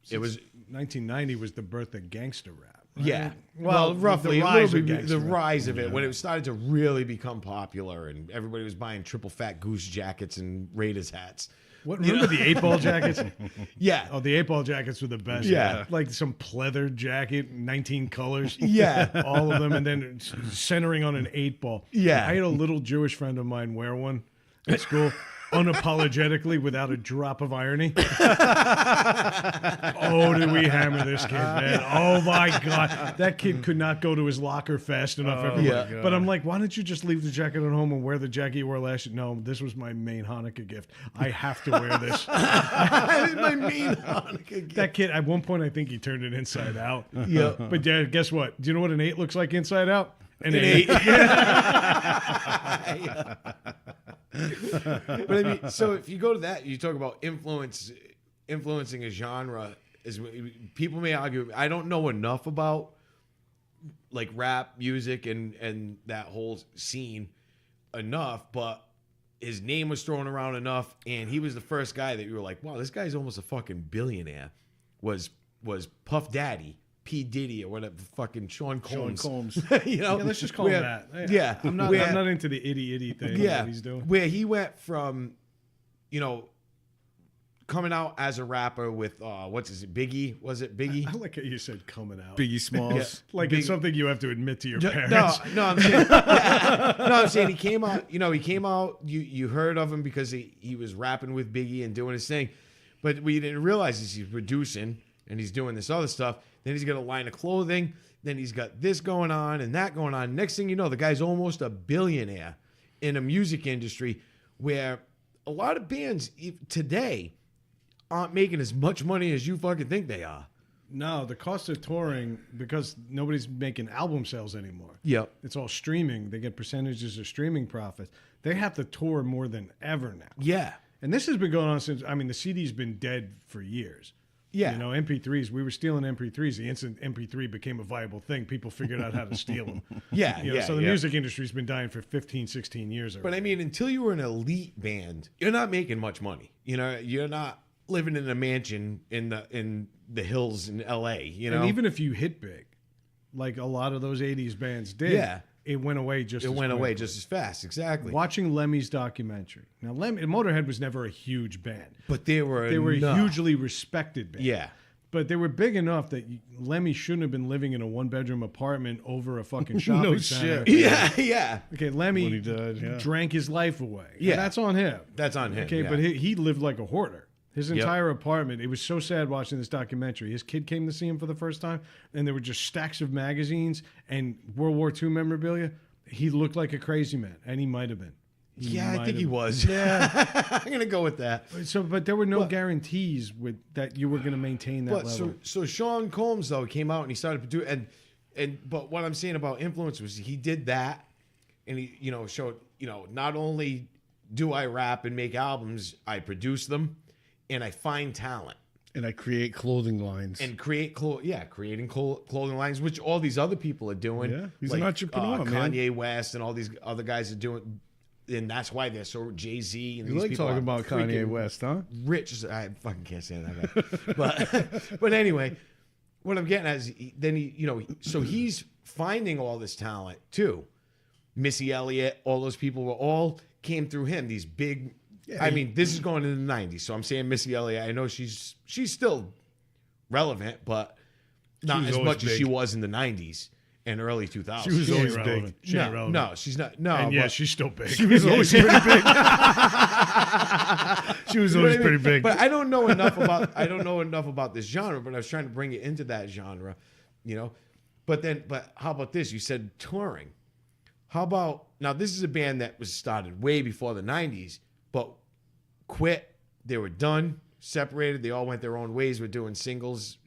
It was
1990 was the birth of gangster rap. Right?
yeah.
Well,
roughly
the
a
rise
little
of
bit,
gangster
the
rap.
rise of it when it started to really become popular and everybody was buying triple fat goose jackets and Raiders hats.
What, remember the 8-ball jackets?
Yeah.
Oh, the 8-ball jackets were the best.
Yeah.
Like some pleather jacket, 19 colors.
Yeah.
All of them, and then centering on an 8-ball.
Yeah.
I had a little Jewish friend of mine wear one at school. Unapologetically, without a drop of irony. Oh, did we hammer this kid, man? Oh my God, that kid could not go to his locker fast enough.
Yeah.
But I'm like, why don't you just leave the jacket at home and wear the jacket you wore last year? No, this was my main Hanukkah gift. I have to wear this.
My main Hanukkah gift.
That kid, at one point, I think he turned it inside out.
Yeah.
But yeah, guess what? Do you know what an 8 looks like inside out? An 8.
But I mean, so if you go to that, you talk about influencing a genre. Is people may argue, I don't know enough about like rap music and that whole scene enough, but his name was thrown around enough, and he was the first guy that you were like, wow, this guy's almost a fucking billionaire. Was Puff Daddy, P. Diddy, or whatever, fucking Sean Combs.
Yeah, let's just call him that.
Yeah.
I'm not into the itty thing that he's doing.
Where he went from, coming out as a rapper with Biggie? Was it Biggie?
I like how you said coming out.
Biggie Smalls.
Like it's something you have to admit to your
No,
parents.
I'm saying, I'm saying he came out. He came out. You heard of him because he was rapping with Biggie and doing his thing, but what you didn't realize is he's producing and he's doing this other stuff. Then he's got a line of clothing. Then he's got this going on and that going on. Next thing you know, the guy's almost a billionaire in a music industry where a lot of bands today aren't making as much money as you fucking think they are.
No, the cost of touring, because nobody's making album sales anymore.
Yep.
It's all streaming. They get percentages of streaming profits. They have to tour more than ever now.
Yeah.
And this has been going on since, the CD's been dead for years.
Yeah.
MP3s, we were stealing MP3s. The instant MP3 became a viable thing, people figured out how to steal them.
Yeah.
So the music industry's been dying for 15, 16 years already.
But I mean, until you were an elite band, you're not making much money. You're not living in a mansion in the hills in LA,
And even if you hit big, like a lot of those 80s bands did, it went away just
as fast. Exactly.
Watching Lemmy's documentary. Now, Motorhead was never a huge band.
But they were
a hugely respected band.
Yeah.
But they were big enough that Lemmy shouldn't have been living in a 1-bedroom apartment over a fucking shopping center.
Yeah.
Okay, Lemmy
When he died,
drank his life away.
Yeah.
And that's on him.
That's on him.
Okay,
yeah.
but he lived like a hoarder. His entire apartment. It was so sad watching this documentary. His kid came to see him for the first time, and there were just stacks of magazines and World War II memorabilia. He looked like a crazy man, and he might have been.
I think he was.
Yeah.
I'm gonna go with that.
So, but there were no guarantees with that you were going to maintain that level.
So Sean Combs though came out and he started to do but what I'm saying about influence was he did that, and he showed not only do I rap and make albums, I produce them, and I find talent.
And I create clothing lines.
And creating clothing lines, which all these other people are doing.
Yeah, he's an entrepreneur, man.
Kanye West and all these other guys are doing, and that's why they're so Jay-Z and
You
these
like
people
talking
are
about Kanye West, huh?
rich. I fucking can't stand that guy. but anyway, what I'm getting at is so he's finding all this talent too. Missy Elliott, all those people all came through him. These big. Yeah, I mean, this is going into the 90s, so I'm saying Missy Elliott. I know she's still relevant, but not as much as she was in the 90s and early 2000s.
She was always big.
No, she's not. No,
and yeah, she's still big.
She was always pretty big. She was always pretty big.
But I don't know enough about this genre. But I was trying to bring it into that genre, But how about this? You said touring. How about now? This is a band that was started way before the 90s. But quit. They were done, separated. They all went their own ways with doing singles,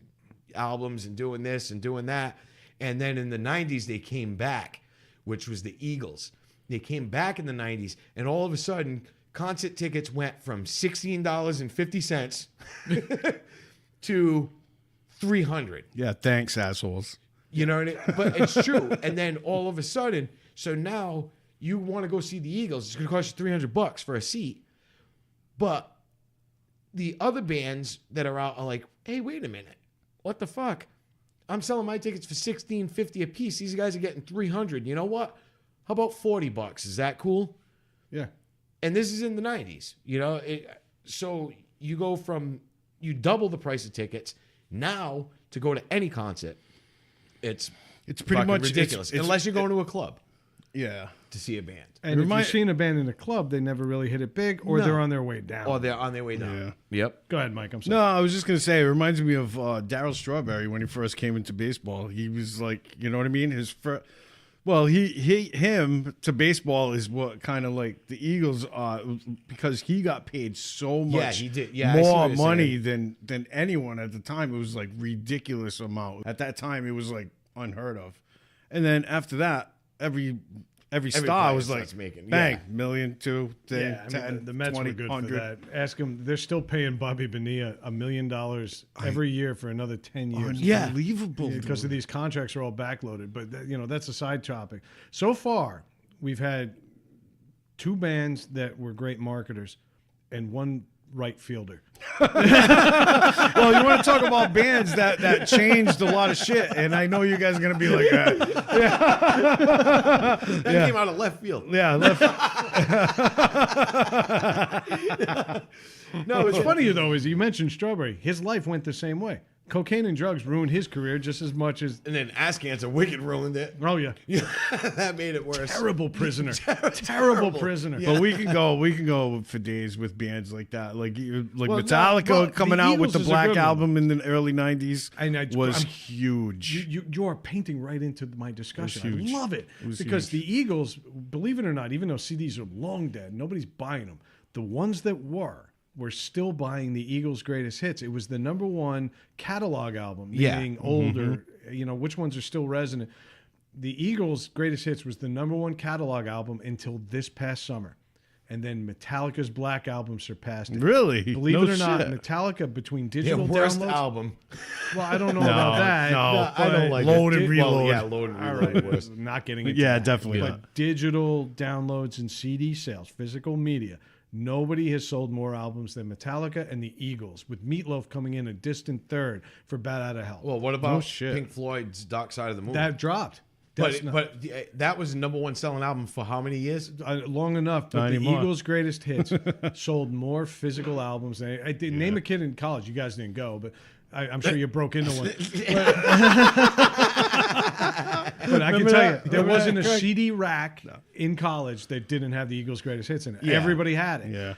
albums, and doing this and doing that. And then in the 90s, they came back, which was the Eagles. They came back in the 90s, and all of a sudden, concert tickets went from $16.50 to $300.
Yeah, thanks, assholes.
You know what I mean? But it's true. And then all of a sudden, so now you want to go see the Eagles, it's going to cost you $300 for a seat. But the other bands that are out are like, hey, wait a minute. What the fuck? I'm selling my tickets for $16.50 a piece. These guys are getting $300. You know what? How about $40? Is that cool?
Yeah.
And this is in the 90s. So you go from, you double the price of tickets now to go to any concert. It's
pretty much
ridiculous. Unless you're going to a club.
Yeah.
To see a band.
And if you've seen a band in a club, they never really hit it big, or they're on their way down.
Or they're on their way down. Yeah. Yep.
Go ahead, Mike. I'm sorry.
No, I was just going to say, it reminds me of Darryl Strawberry when he first came into baseball. He was like, you know what I mean? Him to baseball is what kind of like the Eagles are, because he got paid so much more money than anyone at the time. It was like ridiculous amount. At that time, it was like unheard of. And then after that, every star was like
making,
bang, million, 2, 10,
Yeah, I mean, the Mets
20,
were good
100.
for that. Ask them. They're still paying Bobby Bonilla $1 million every year for another 10 years.
Unbelievable.
Because of these contracts are all backloaded. But that's a side topic. So far, we've had 2 bands that were great marketers and 1 right fielder.
Well, you want to talk about bands that changed a lot of shit, and I know you guys are going to be like that.
That came out of left field.
Yeah,
No, what's funny though is you mentioned Strawberry. His life went the same way. Cocaine and drugs ruined his career just as much as.
And then ass cancer wicked ruined it.
Oh yeah,
that made it worse.
Terrible prisoner. Terrible prisoner.
But we can go for days with bands like that, like Metallica coming out with the Black Album in the early '90s was huge.
You are painting right into my discussion. I
huge.
love it because the Eagles, believe it or not, even though CDs are long dead, nobody's buying them. The ones that were still buying the Eagles' greatest hits. It was the #1 catalog album, meaning older. Which ones are still resonant. The Eagles' greatest hits was the #1 catalog album until this past summer. And then Metallica's Black Album surpassed it.
Really?
Believe it or not, Metallica, between digital
worst
downloads.
album.
Well, I don't know about that.
No,
I don't like
Load
it.
and Reload.
Well, yeah, Load and Reload.
All right,
was.
not getting into
Yeah,
that.
definitely
But
not.
digital downloads and CD sales, physical media. Nobody has sold more albums than Metallica and the Eagles, with Meatloaf coming in a distant third for Bat Out of Hell.
Well, what about
shit.
Pink Floyd's Dark Side of the Moon?
That dropped.
but that was the #1 selling album for how many years?
Long enough, but
Not
the
anymore.
Eagles' greatest hits sold more physical albums than I did. Name a kid in college. You guys didn't go, but I'm sure you broke into one. But I can tell you, there wasn't a CD rack in college that didn't have the Eagles' greatest hits in it.
Yeah.
Everybody had it.
Yeah.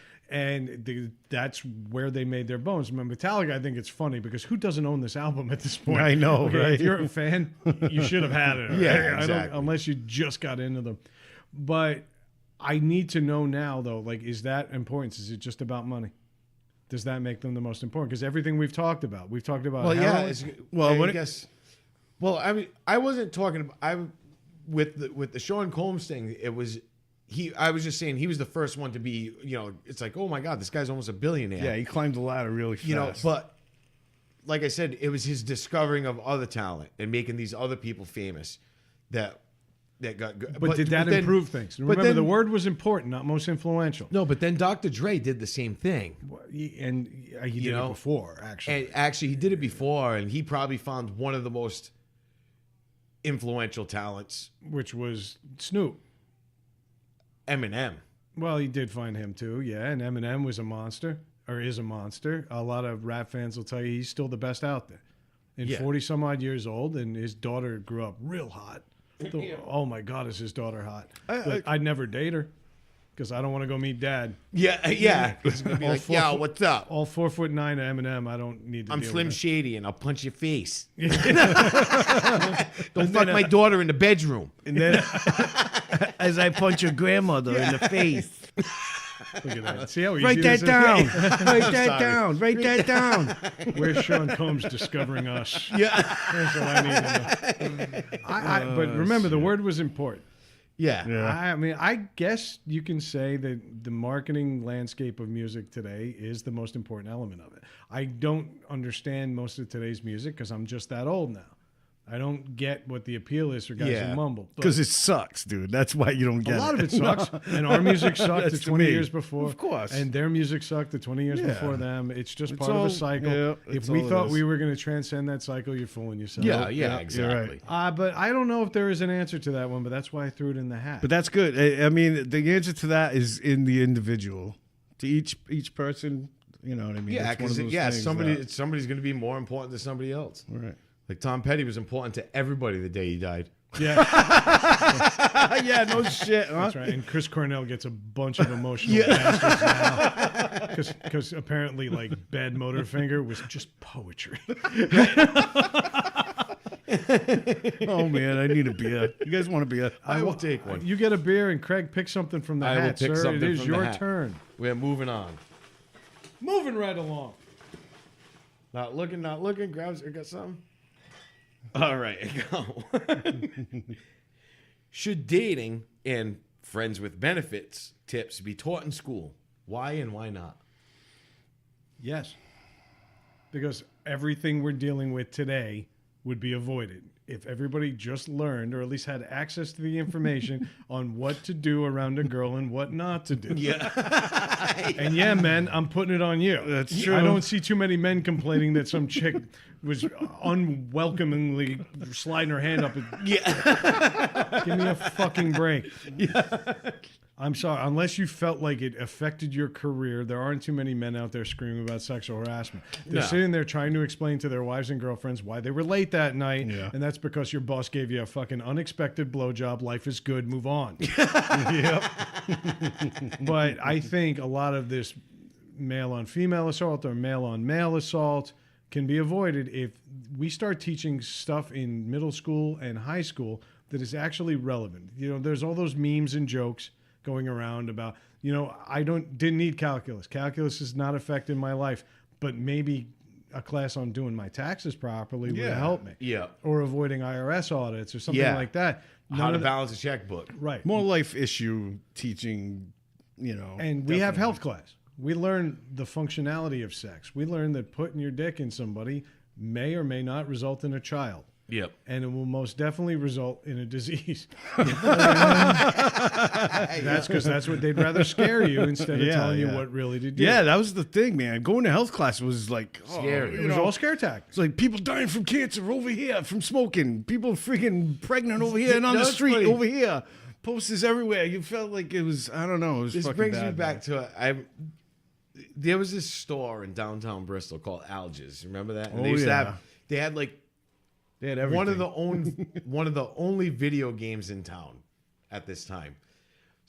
that's where they made their bones. Remember, Metallica, I think it's funny because who doesn't own this album at this point?
I know, right?
If you're a fan, you should have had it.
Yeah, exactly.
Unless you just got into them. But I need to know now, though, like, is that importance? Is it just about money? Does that make them the most important? Because everything we've talked about
Well, yeah.
heroin.
I guess. Well, I mean, I wasn't talking about. With the Sean Combs thing. It was I was just saying he was the first one to be. It's like, oh my God, this guy's almost a billionaire.
Yeah, he climbed the ladder really fast.
But like I said, it was his discovering of other talent and making these other people famous that got good.
But did that improve things? Remember, the word was important, not most influential.
No, but then Dr. Dre did the same thing.
And he did it before, actually.
And actually, he did it before, and he probably found one of the most influential talents.
Which was Snoop.
Eminem.
Well, he did find him, too, yeah. And Eminem was a monster, or is a monster. A lot of rap fans will tell you he's still the best out there. And 40-some-odd years old, and his daughter grew up real hot. Oh my God, is his daughter hot? I'd never date her because I don't want to go meet Dad.
Yeah. It's gonna be like, yo, what's up?
All 4'9" Eminem, I don't need to.
I'm
deal
Slim
with
Shady, and I'll punch your face. Don't fuck my daughter in the bedroom.
And then, as I punch your grandmother in the face.
Look at that. See how easy
Write
this
that down.
is?
Write that down. Write that down.
Where's Sean Combs discovering us?
Yeah.
That's what I need to know. But remember, the word was important.
Yeah.
I mean, I guess you can say that the marketing landscape of music today is the most important element of it. I don't understand most of today's music because I'm just that old now. I don't get what the appeal is for guys who mumble.
Because it sucks, dude. That's why you don't get it.
A lot of it sucks. And our music sucked the 20 years before.
Of course.
And their music sucked the 20 years before them. It's just part of a cycle.
Yeah,
if we thought we were going to transcend that cycle, you're fooling yourself.
Yeah, exactly.
Right. But I don't know if there is an answer to that one, but that's why I threw it in the hat.
But that's good. I mean, the answer to that is in the individual. To each person, you know what I mean?
Yeah,
because
somebody's going to be more important than somebody else.
Right.
Like Tom Petty was important to everybody the day he died.
Yeah.
Yeah, no shit. Huh?
That's right. And Chris Cornell gets a bunch of emotional bastards now. Because apparently, like, Bad Motorfinger was just poetry.
Oh, man, I need a beer. You guys want a beer?
I will take one.
You get a beer and Craig pick something from the
I will
hat,
pick
sir.
something
It is
from
your
the hat.
turn.
We're moving on.
Moving right along.
Not looking. Grabs. Got something? All right, go. Should dating and friends with benefits tips be taught in school? Why and why not?
Yes. Because everything we're dealing with today would be avoided if everybody just learned, or at least had access to the information on what to do around a girl and what not to do.
Yeah.
And yeah, men, I'm putting it on you.
That's true.
I don't see too many men complaining that some chick was unwelcomingly sliding her hand up.
Yeah.
Give me a fucking break. Yeah. I'm sorry. Unless you felt like it affected your career, there aren't too many men out there screaming about sexual harassment. They're sitting there trying to explain to their wives and girlfriends why they were late that night, and that's because your boss gave you a fucking unexpected blowjob. Life is good. Move on. Yep. But I think a lot of this male on female assault or male on male assault can be avoided if we start teaching stuff in middle school and high school that is actually relevant. You know, there's all those memes and jokes going around about, you know, I didn't need calculus. Calculus is not affecting my life, but maybe a class on doing my taxes properly would help me.
Yeah.
Or avoiding IRS audits or something like that.
How to balance a checkbook.
Right.
More life issue teaching, you know.
And we have health class. We learn the functionality of sex. We learn that putting your dick in somebody may or may not result in a child.
Yep.
And it will most definitely result in a disease. That's because that's what they'd rather scare you instead of telling you what really to do.
Yeah, that was the thing, man. Going to health class was like
scary.
It was all scare tactics.
It's like people dying from cancer over here, from smoking. People freaking pregnant over here and on the street
funny.
over here. Posters everywhere. You felt like it was, I don't know. It was
This
fucking
brings
bad,
me back
man.
to there was this store in downtown Bristol called Alges. Remember that? And
Oh,
they used to
yeah.
have, they had like
They had everything.
one of the only video games in town at this time.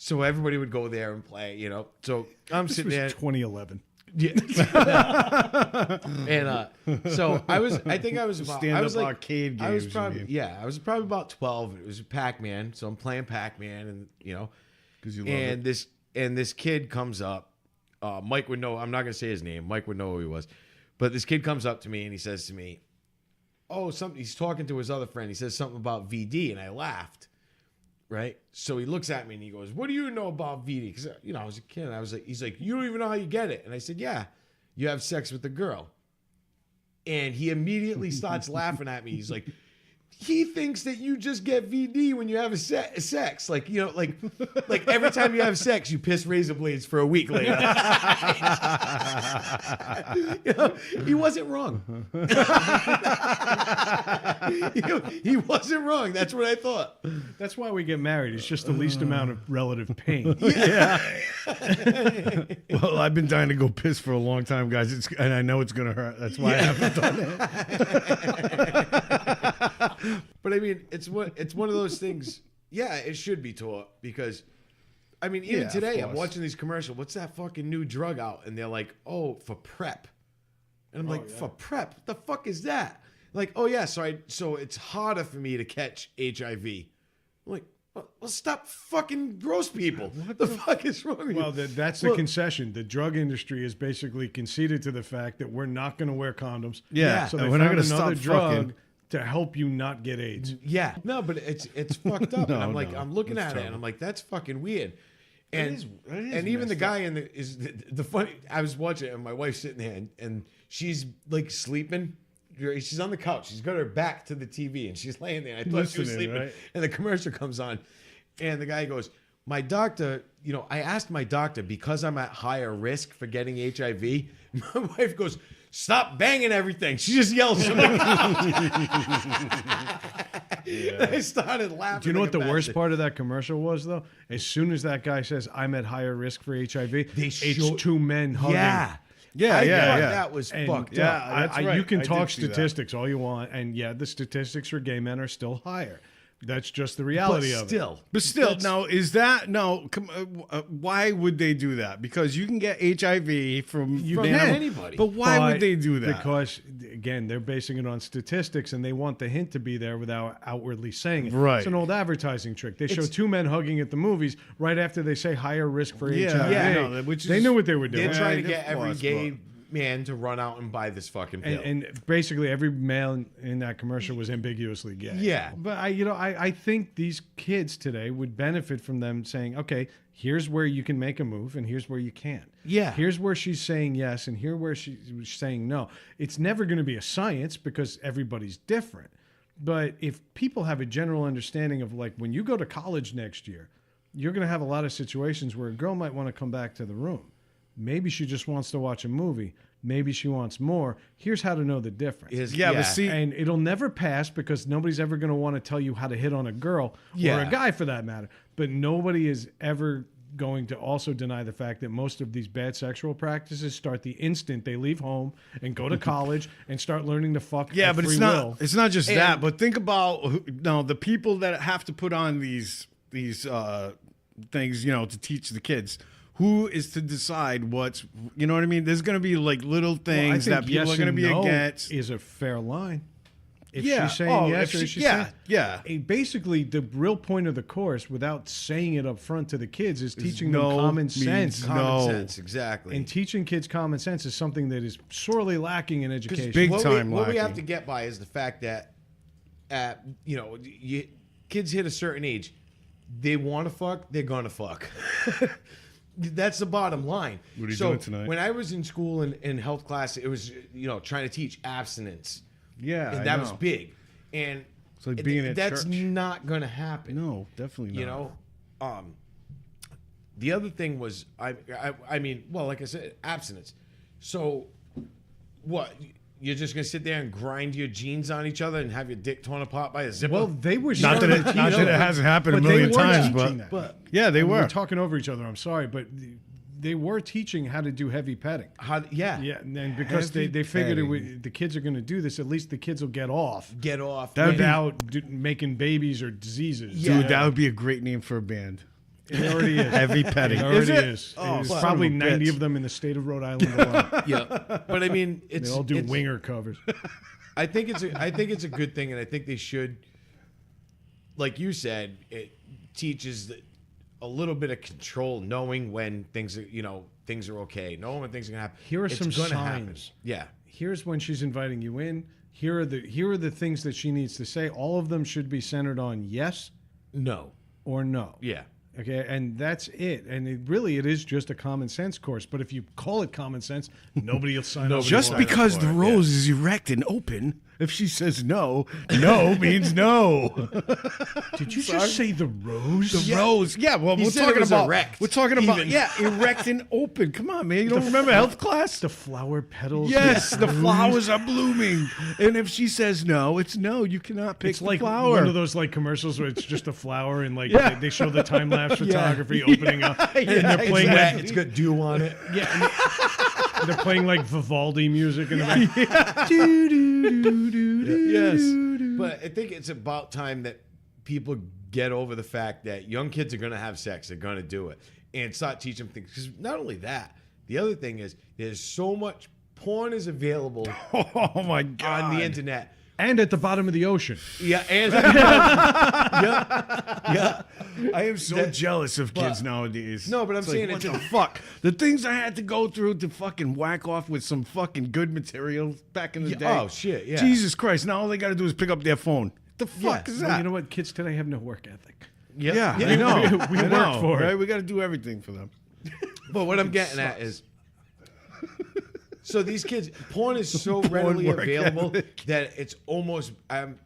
So everybody would go there and play, you know. So I'm
This
sitting
was
there.
2011.
Yeah. And so I think I was about,
Stand-up
I was like,
arcade games.
I was
you
probably,
mean.
yeah, I was probably about 12. It was Pac-Man. So I'm playing Pac-Man and, you know,
Because you love
and
it.
this kid comes up. Mike would know. I'm not going to say his name. Mike would know who he was. But this kid comes up to me and he says to me, oh, something. He's talking to his other friend. He says something about VD, and I laughed. Right. So he looks at me and he goes, what do you know about VD? Because, you know, I was a kid. And I was like, he's like, you don't even know how you get it. And I said, yeah, you have sex with a girl. And he immediately starts laughing at me. He's like, he thinks that you just get VD when you have a sex. Like, you know, like every time you have sex, you piss razor blades for a week later. You know, he wasn't wrong. He wasn't wrong. That's what I thought.
That's why we get married. It's just the least amount of relative pain.
Well, I've been dying to go piss for a long time, guys. And I know it's going to hurt. That's why I haven't done it.
But I mean, it's one of those things. Yeah, it should be taught because, I mean, even
Yeah, of
today I'm
course.
watching these commercials. What's that fucking new drug out? And they're like, oh, for PrEP. And I'm like, for PrEP? What the fuck is that? Like, oh yeah, so it's harder for me to catch HIV. I'm like, well, stop fucking gross people. What the fuck is wrong with you?
Well, that's the concession. The drug industry has basically conceded to the fact that we're not going to wear condoms.
Yeah,
So they
and we're not
found
gonna
another
stop
drug
fucking.
to help you not get AIDS.
Yeah, no, but it's fucked up.
No,
And I'm like,
no,
I'm looking
that's
at it,
terrible.
and I'm like, that's fucking weird. And
is
and even the
messed
guy in the funny. I was watching it, and my wife's sitting there, and she's like sleeping. She's on the couch. She's got her back to the TV, and she's laying there. I thought she was
Listening,
sleeping,
right?
and the commercial comes on, and the guy goes, "My doctor, you know, I asked my doctor because I'm at higher risk for getting HIV." My wife goes, "Stop banging everything." She just yells from the couch. I started laughing.
Do you know what
like
the
a
worst
bastard.
part of that commercial was, though? As soon as that guy says, I'm at higher risk for HIV, it's
show-
two men hugging.
Yeah.
Yeah,
I
yeah,
thought
yeah.
that was
And,
fucked
yeah,
up.
That's
you
right.
can
I
talk
did see that.
statistics all you want, and yeah, the statistics for gay men are still higher. That's just the
But
reality of it.
still,
But still,
That's-
now is that no? Why would they do that? Because you can get HIV from
From
him.
anybody.
But why
But
would they do that?
Because again, they're basing it on statistics, and they want the hint to be there without outwardly saying it.
Right.
It's an old advertising trick. They show two men hugging at the movies right after they say higher risk for
Yeah,
HIV.
yeah, I know that, which
they
is-
knew what they were doing.
they're trying to
of
get every
course,
gay man to run out and buy this fucking pill.
And basically every male in that commercial was ambiguously gay.
Yeah.
But I think these kids today would benefit from them saying, okay, here's where you can make a move and here's where you can't.
Yeah.
Here's where she's saying yes and here where she's saying no. It's never going to be a science because everybody's different. But if people have a general understanding of like when you go to college next year, you're going to have a lot of situations where a girl might want to come back to the room. Maybe she just wants to watch a movie. Maybe she wants more. Here's how to know the difference.
But see,
And it'll never pass because nobody's ever going to want to tell you how to hit on a girl or
Yeah.
a guy for that matter. But nobody is ever going to also deny the fact that most of these bad sexual practices start the instant they leave home and go to college and start learning to fuck.
yeah,
at
but
free
it's
will.
not just that. But think about now the people that have to put on these things, you know, to teach the kids. Who is to decide what's, you know what I mean? There's going to be like little
Well, I
things
think
that people
yes
are going to
and
be
no
against.
is a fair line. If
Yeah.
she's saying
Oh,
yes
if
or
she-
she's
yeah,
saying
yeah.
Basically, the real point of the course, without saying it up front to the kids, is teaching
no
them common
means
sense.
no.
Common sense, exactly.
And teaching kids common sense is something that is sorely lacking in education.
big
what
time
what we have
lacking.
to get by is the fact that, you know, kids hit a certain age, they want to fuck, they're gonna fuck. That's the bottom line.
What are you
so
doing tonight?
when I was in school in health class, it was, you know, trying to teach abstinence,
Yeah,
and
I
that was
know.
big. And
It's like being at
that's
church.
not gonna happen.
No, definitely not.
You know, the other thing was, I mean, well, like I said, abstinence. So, what? You're just gonna sit there and grind your jeans on each other and have your dick torn apart by a zipper?
well, they were
Not that it, not that it hasn't happened a
But they
million
were
times,
teaching
but,
that.
yeah, they
And
were.
We're talking over each other. I'm sorry, but they were teaching how to do heavy petting.
Yeah,
Yeah, and then because they
Heavy
figured
petting.
the kids are going to do this, at least the kids will get off
get off.
without making babies or diseases.
Yeah.
Dude, that would be a great name for a band.
It already is.
Heavy petting.
It already
it?
is.
Oh,
There's
son
probably
of a
90
bitch.
of them in the state of Rhode Island alone.
Yeah, but I mean,
They all do
it's,
winger covers.
I think it's a good thing, and I think they should, like you said, it teaches a little bit of control, knowing when things are okay, knowing when things are gonna happen.
Here are
It's
some
gonna
signs.
happen. Yeah,
Here's when she's inviting you in. Here are the things that she needs to say. All of them should be centered on yes
no,
or no.
yeah,
Okay, and that's it. And it is just a common sense course. But if you call it common sense, nobody will sign up.
Just
for it.
because the rose is erect and open, if she says no, no means no.
Did you just say the rose?
The rose. Yeah, well,
He
we're
said it
talking
was
about
erect,
We're talking about
even.
erect and open. Come on, man. You don't remember health class?
The flower petals.
Yes,
that
the
bloom.
flowers are blooming. And if she says no, it's no. You cannot pick
It's
the
like
flower.
one of those like commercials where it's just a flower and like
Yeah.
they show the time lapse photography opening up and they're playing
Wet,
like
it's got dew on it.
and they're playing like Vivaldi music in the back.
Yes, but I think it's about time that people get over the fact that young kids are going to have sex. They're going to do it, and start teaching them things. Because not only that, the other thing is there's so much porn is available
Oh my god.
on the internet.
And at the bottom of the ocean.
Yeah, and yeah.
I am so jealous of kids nowadays.
No, but I'm
It's
saying
what
it's
the fuck. The things I had to go through to fucking whack off with some fucking good material back in the day.
Oh shit, yeah.
Jesus Christ! Now all they got to do is pick up their phone. The fuck
Yeah.
is
Well,
that?
you know what? Kids today have no work ethic.
Yeah,
Yeah.
I know.
We
I
work
know,
for it.
right? We got to do everything for them.
But what I'm getting at is, so these kids, porn is so readily
work
available
ethic.
that it's almost, I'm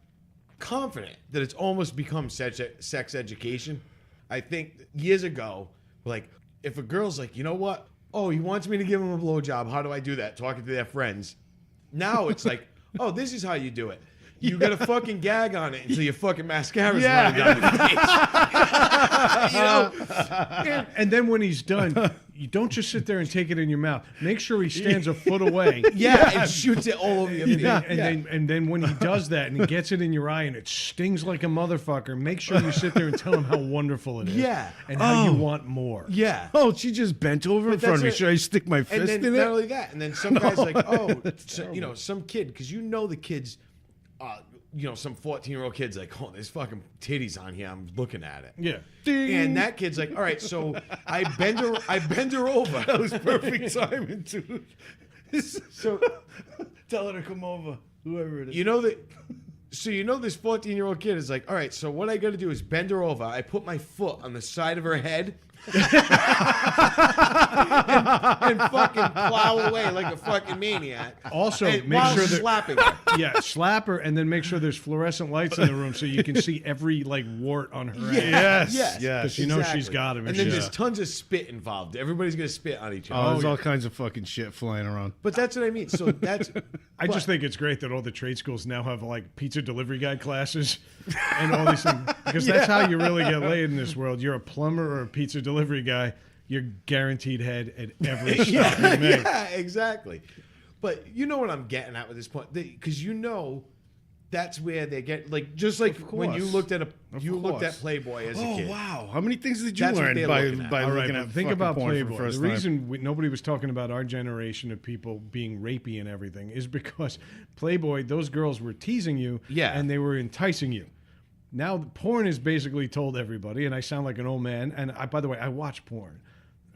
confident that it's almost become sex education. I think years ago, like, if a girl's like, you know what? Oh, he wants me to give him a blowjob. How do I do that? Talking to their friends. Now it's like, oh, this is how you do it. You got to fucking gag on it until your fucking mascara's running down your face. You know?
And then when he's done, you don't just sit there and take it in your mouth. Make sure he stands a foot away.
Yeah, and shoots it all over your face.
And then when he does that and he gets it in your eye and it stings like a motherfucker, make sure you sit there and tell him how wonderful it is.
Yeah.
And how you
Oh.
want more.
Yeah.
Oh, she just bent over in
But
front of me.
that's
Should I stick my
And
fist
then
in
not
it?
only that, and then some guys like, oh, so, you know, some kid, because you know the kids, you know, some 14-year-old kid's like, oh, there's fucking titties on here. I'm looking at it.
Yeah.
And that kid's like, all right, so I bend her over.
That was perfect timing, too.
So
Tell her to come over, whoever it is.
you know that. So you know this 14-year-old kid is like, all right, so what I got to do is bend her over. I put my foot on the side of her head and fucking plow away like a fucking maniac.
Also,
And
make
while
sure that
slapping her.
yeah, slap her and then make sure there's fluorescent lights in the room so you can see every like wart on her ass.
Yes.
Because you know she's got him.
And then there's tons of spit involved. Everybody's gonna spit on each
Oh,
other.
there's all kinds of fucking shit flying around.
But that's what I mean. So that's.
I just think it's great that all the trade schools now have like pizza delivery guy classes and all these things because that's how you really get laid in this world. You're a plumber or a pizza delivery guy. You're guaranteed head at every stop you make.
Yeah, exactly. But you know what I'm getting at with this point, because you know that's where they get like just like when you
course.
looked at
course.
Playboy as a
Oh
kid.
wow! How many things did you
That's what
learn
they're
by
looking at.
All right,
looking
but
at
think
fucking
about
porn for
Playboy.
the first
The
time?
reason nobody was talking about our generation of people being rapey and everything is because Playboy, those girls were teasing you,
Yeah.
and they were enticing you. Now porn is basically told everybody, and I sound like an old man. And by the way, I watch porn.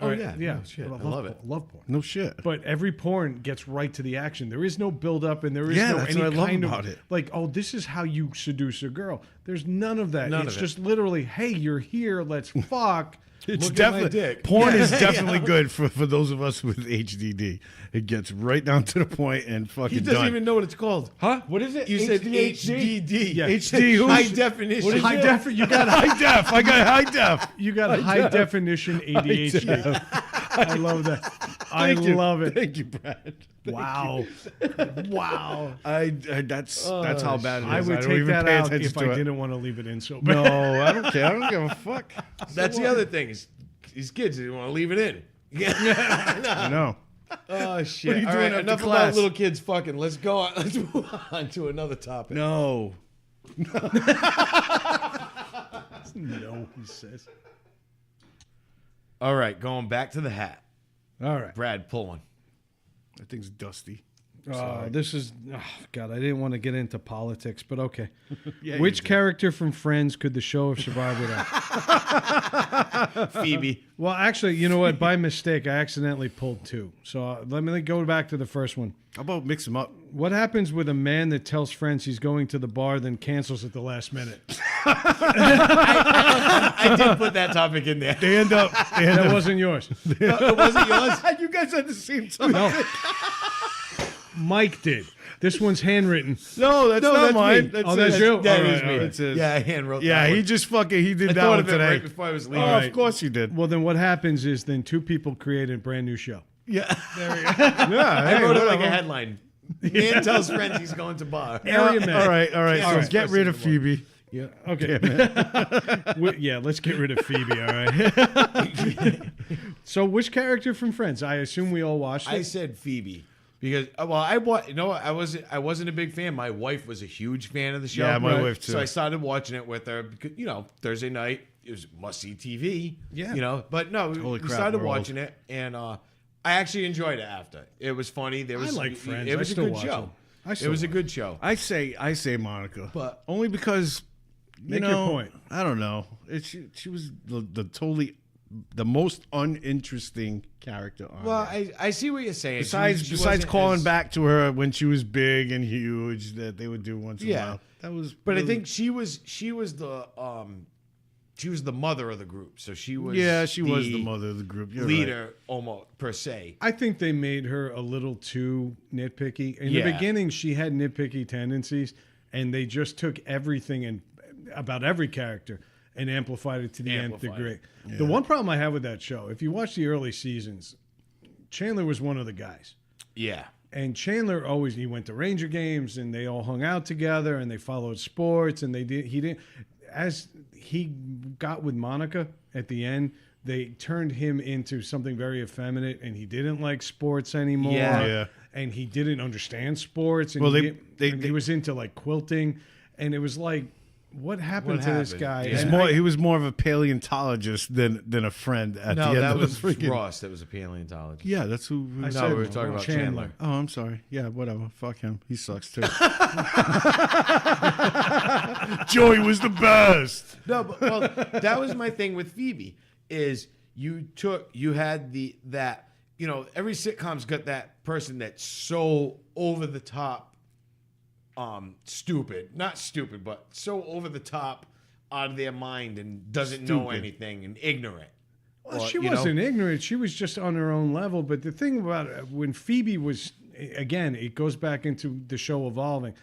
Oh,
All right,
yeah.
yeah,
No, shit. I
love
love it.
Love porn.
No shit.
But every porn gets right to the action. There is no build up, and there is
Yeah,
no
that's
any
what I love
kind
about
of
it.
like, oh, this is how you seduce a girl. There's none of that.
None
it's
of it.
just literally, hey, you're here, let's fuck.
It's
Look at my
definitely
dick.
porn is definitely good for those of us with HDD. It gets right down to the point and fucking
He doesn't
done.
even know what it's called.
Huh? What is it?
You said
HDHD?
HDD.
Yeah.
HD. Who's-
High definition.
What
High
is it?
def. You got
high def. I got high def.
You got high definition ADHD. I love that. I
Thank you.
love it.
Thank you, Brad.
Wow. Wow.
That's how bad it is.
I would
don't
take
even
that
pay
out
attention
if
to
I
it.
didn't want to leave it in so bad.
No, I don't care. I don't give a fuck.
That's the other thing is these kids they want to leave it in. Yeah.
I know.
Oh shit!
What are you
All
doing
right,
after
enough
class?
about little kids fucking. Let's go on. Let's move on to another topic.
No.
No, he says.
All right, going back to the hat.
All right.
Brad, pull one.
That thing's dusty.
This is God. I didn't want to get into politics, but okay.
Yeah,
Which character from Friends could the show have survived without?
Phoebe.
Well, actually, you know what? By mistake, I accidentally pulled two. So let me go back to the first one.
How about mix them up?
What happens with a man that tells friends he's going to the bar, then cancels at the last minute?
I did put that topic in there.
They end up.
That wasn't yours.
It wasn't yours?
You guys had the same time.
No. Mike did. This one's handwritten.
No, that's not mine.
me.
That's you?
That
All
is
right,
me.
all right.
That's his.
Yeah, I hand wrote
Yeah,
that
he
one.
just fucking he did
I
that
thought
one
of it
today.
right before I was leaving.
Oh, of course you did.
Well, then what happens is then two people create a brand new show.
Yeah.
Yeah,
I wrote it like
whatever.
a headline. Man tells friends he's going to bar.
Area man.
All right.
Yeah,
So get rid of Phoebe.
Yeah. Okay. Yeah, let's get rid of Phoebe. All right. So, which character from Friends? I assume we all watched it.
I said Phoebe because you know what, I wasn't a big fan. My wife was a huge fan of the show.
Yeah, my wife too.
So I started watching it with her because Thursday night it was must see TV.
Yeah.
But no,
Holy
we
crap,
started
we're old.
watching it and I actually enjoyed it after. It was funny. There was
like Friends.
It
I
was a
still
good
watch
show.
it.
It was a good show.
I say Monica,
But-
only because
Make your point.
I don't know. She was the most uninteresting character on.
Well,
there.
I see what you're saying.
Besides
wasn't
calling
as-
back to her when she was big and huge that they would do once in a
Yeah.
while. That was.
But I
really-
think she was the mother of the group. So she was
she was the mother of the group. You're
leader almost per se.
I think they made her a little too nitpicky. In
Yeah.
the beginning, she had nitpicky tendencies, and they just took everything and about every character and amplified it to the nth
Amplified
degree.
it.
The one problem I have with that show, if you watch the early seasons, Chandler was one of the guys.
Yeah.
And Chandler he went to Ranger games and they all hung out together and they followed sports and as he got with Monica at the end, they turned him into something very effeminate and he didn't like sports anymore.
Yeah.
And he didn't understand sports. And
Well,
he was into like quilting. And it was like, what happened to this
happened?
guy?
Yeah.
And
he was more of a paleontologist than a friend at the
No,
end
that
of
was
the freaking.
Ross. That was a paleontologist.
Yeah, that's who.
I
No,
said
we were talking about Chandler.
Oh, I'm sorry. Yeah, whatever. Fuck him. He sucks too. Joey was the best.
No, but well, that was my thing with Phoebe. Is you had every sitcom's got that person that's so over the top, stupid. Not stupid, but so over the top, out of their mind and doesn't know
Stupid.
anything and ignorant.
Well,
Or,
she wasn't ignorant. She was just on her own level. But the thing about when Phoebe was, again, it goes back into the show evolving.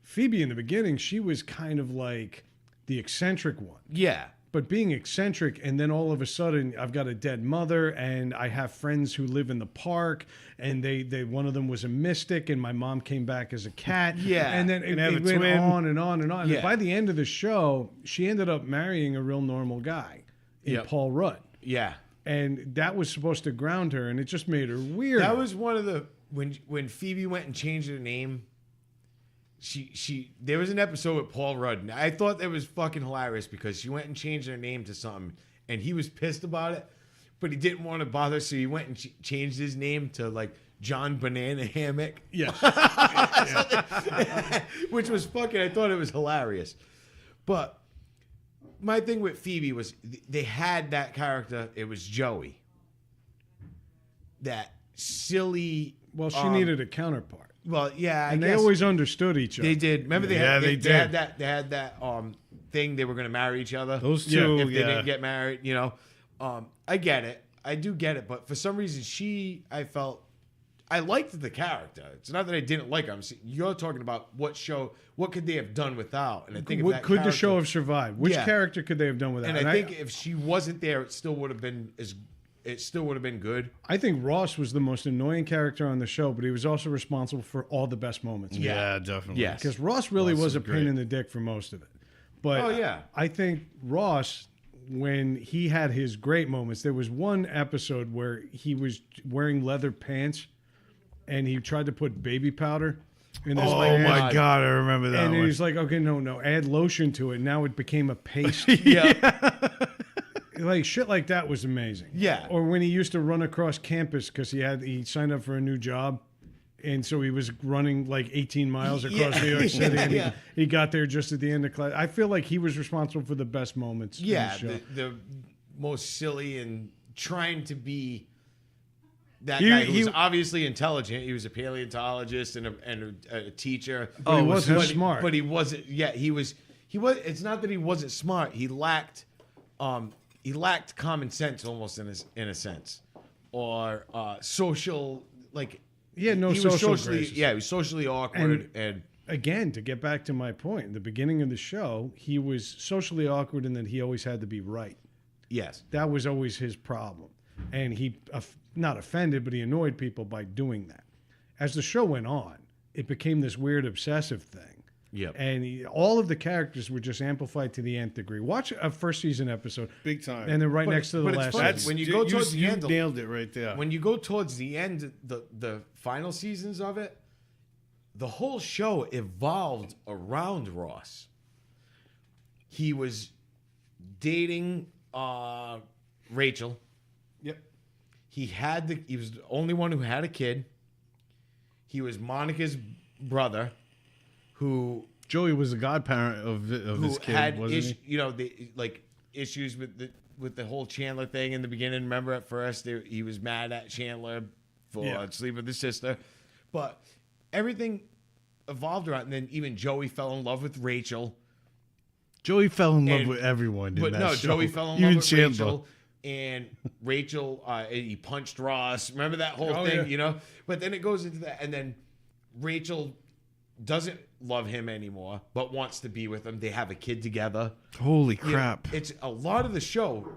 Phoebe in the beginning, she was kind of like the eccentric one.
Yeah.
But being eccentric, and then all of a sudden, I've got a dead mother, and I have friends who live in the park, and they one of them was a mystic, and my mom came back as a cat.
Yeah.
And then it
have a
went
twin.
on and on and on.
Yeah.
And by the end of the show, she ended up marrying a real normal guy in
Yep.
Paul Rudd.
Yeah.
And that was supposed to ground her, and it just made her weird.
That was one of the when Phoebe went and changed her name. She there was an episode with Paul Rudd. And I thought that was fucking hilarious because she went and changed her name to something, and he was pissed about it, but he didn't want to bother, so he went and changed his name to like John Banana Hammock.
Yes.
Which was fucking. I thought it was hilarious, but my thing with Phoebe was they had that character. It was Joey. That silly.
Well, she needed a counterpart.
Well, yeah,
And
I
they
guess
always understood each other.
they did. Remember they
Yeah,
had
they
they had
did.
that thing they were going to marry each other.
Those two,
if they
yeah.
didn't get married, I get it. I do get it, but for some reason I liked the character. It's not that I didn't like her. You're talking about what could they have done without? And I think if
What
that
could the
character-
show have survived? Which
Yeah.
character could they have done without?
And I think if she wasn't there, it still would have been good.
I think Ross was the most annoying character on the show, but he was also responsible for all the best moments.
Yeah, definitely.
Yes.
Because Ross really
Ross
was a
is
pain
great.
in the dick for most of it. But
Oh, yeah.
I think Ross, when he had his great moments, there was one episode where he was wearing leather pants and he tried to put baby powder in his
Oh
pants.
my God, I remember that
And
one.
he's like, okay, no, add lotion to it. Now it became a paste.
Yeah.
like shit like that was amazing.
Yeah.
Or when he used to run across campus because he signed up for a new job. And so he was running like 18 miles across New York City. And he got there just at the end of class. I feel like he was responsible for the best moments. in the show.
The most silly and trying to be that guy who was obviously intelligent. He was a paleontologist and a teacher.
But he wasn't smart.
But he wasn't. Yeah, he was. He was. It's not that he wasn't smart. He lacked common sense almost in a sense, or social like.
Yeah, no
he
social
was socially,
graces.
yeah, he was socially awkward and
again, to get back to my point, in the beginning of the show, he was socially awkward in that he always had to be right.
yes.
That was always his problem. And he, not offended, but he annoyed people by doing that. As the show went on, it became this weird obsessive thing.
Yep.
And all of the characters were just amplified to the nth degree. Watch a first season episode.
Big time.
And then right next to the
but it's
last
funny,
season.
when you go towards the end,
nailed it right there.
when you go towards the end, the final seasons of it, the whole show evolved around Ross. He was dating Rachel.
Yep.
He was the only one who had a kid. He was Monica's brother, who
Joey was the godparent of his kid,
had
wasn't he?
issues with the whole Chandler thing in the beginning. Remember, at first he was mad at Chandler for sleeping with his sister, but everything evolved around. And then even Joey fell in love with Rachel.
Joey fell in love with everyone.
But
in
no,
that show.
Joey fell in
Even
love with
Chandler.
Rachel. And Rachel, he punched Ross. Remember that whole thing,
yeah.
you know? But then it goes into that. And then Rachel doesn't love him anymore, but wants to be with him. They have a kid together.
Holy
You know,
crap!
it's a lot of the show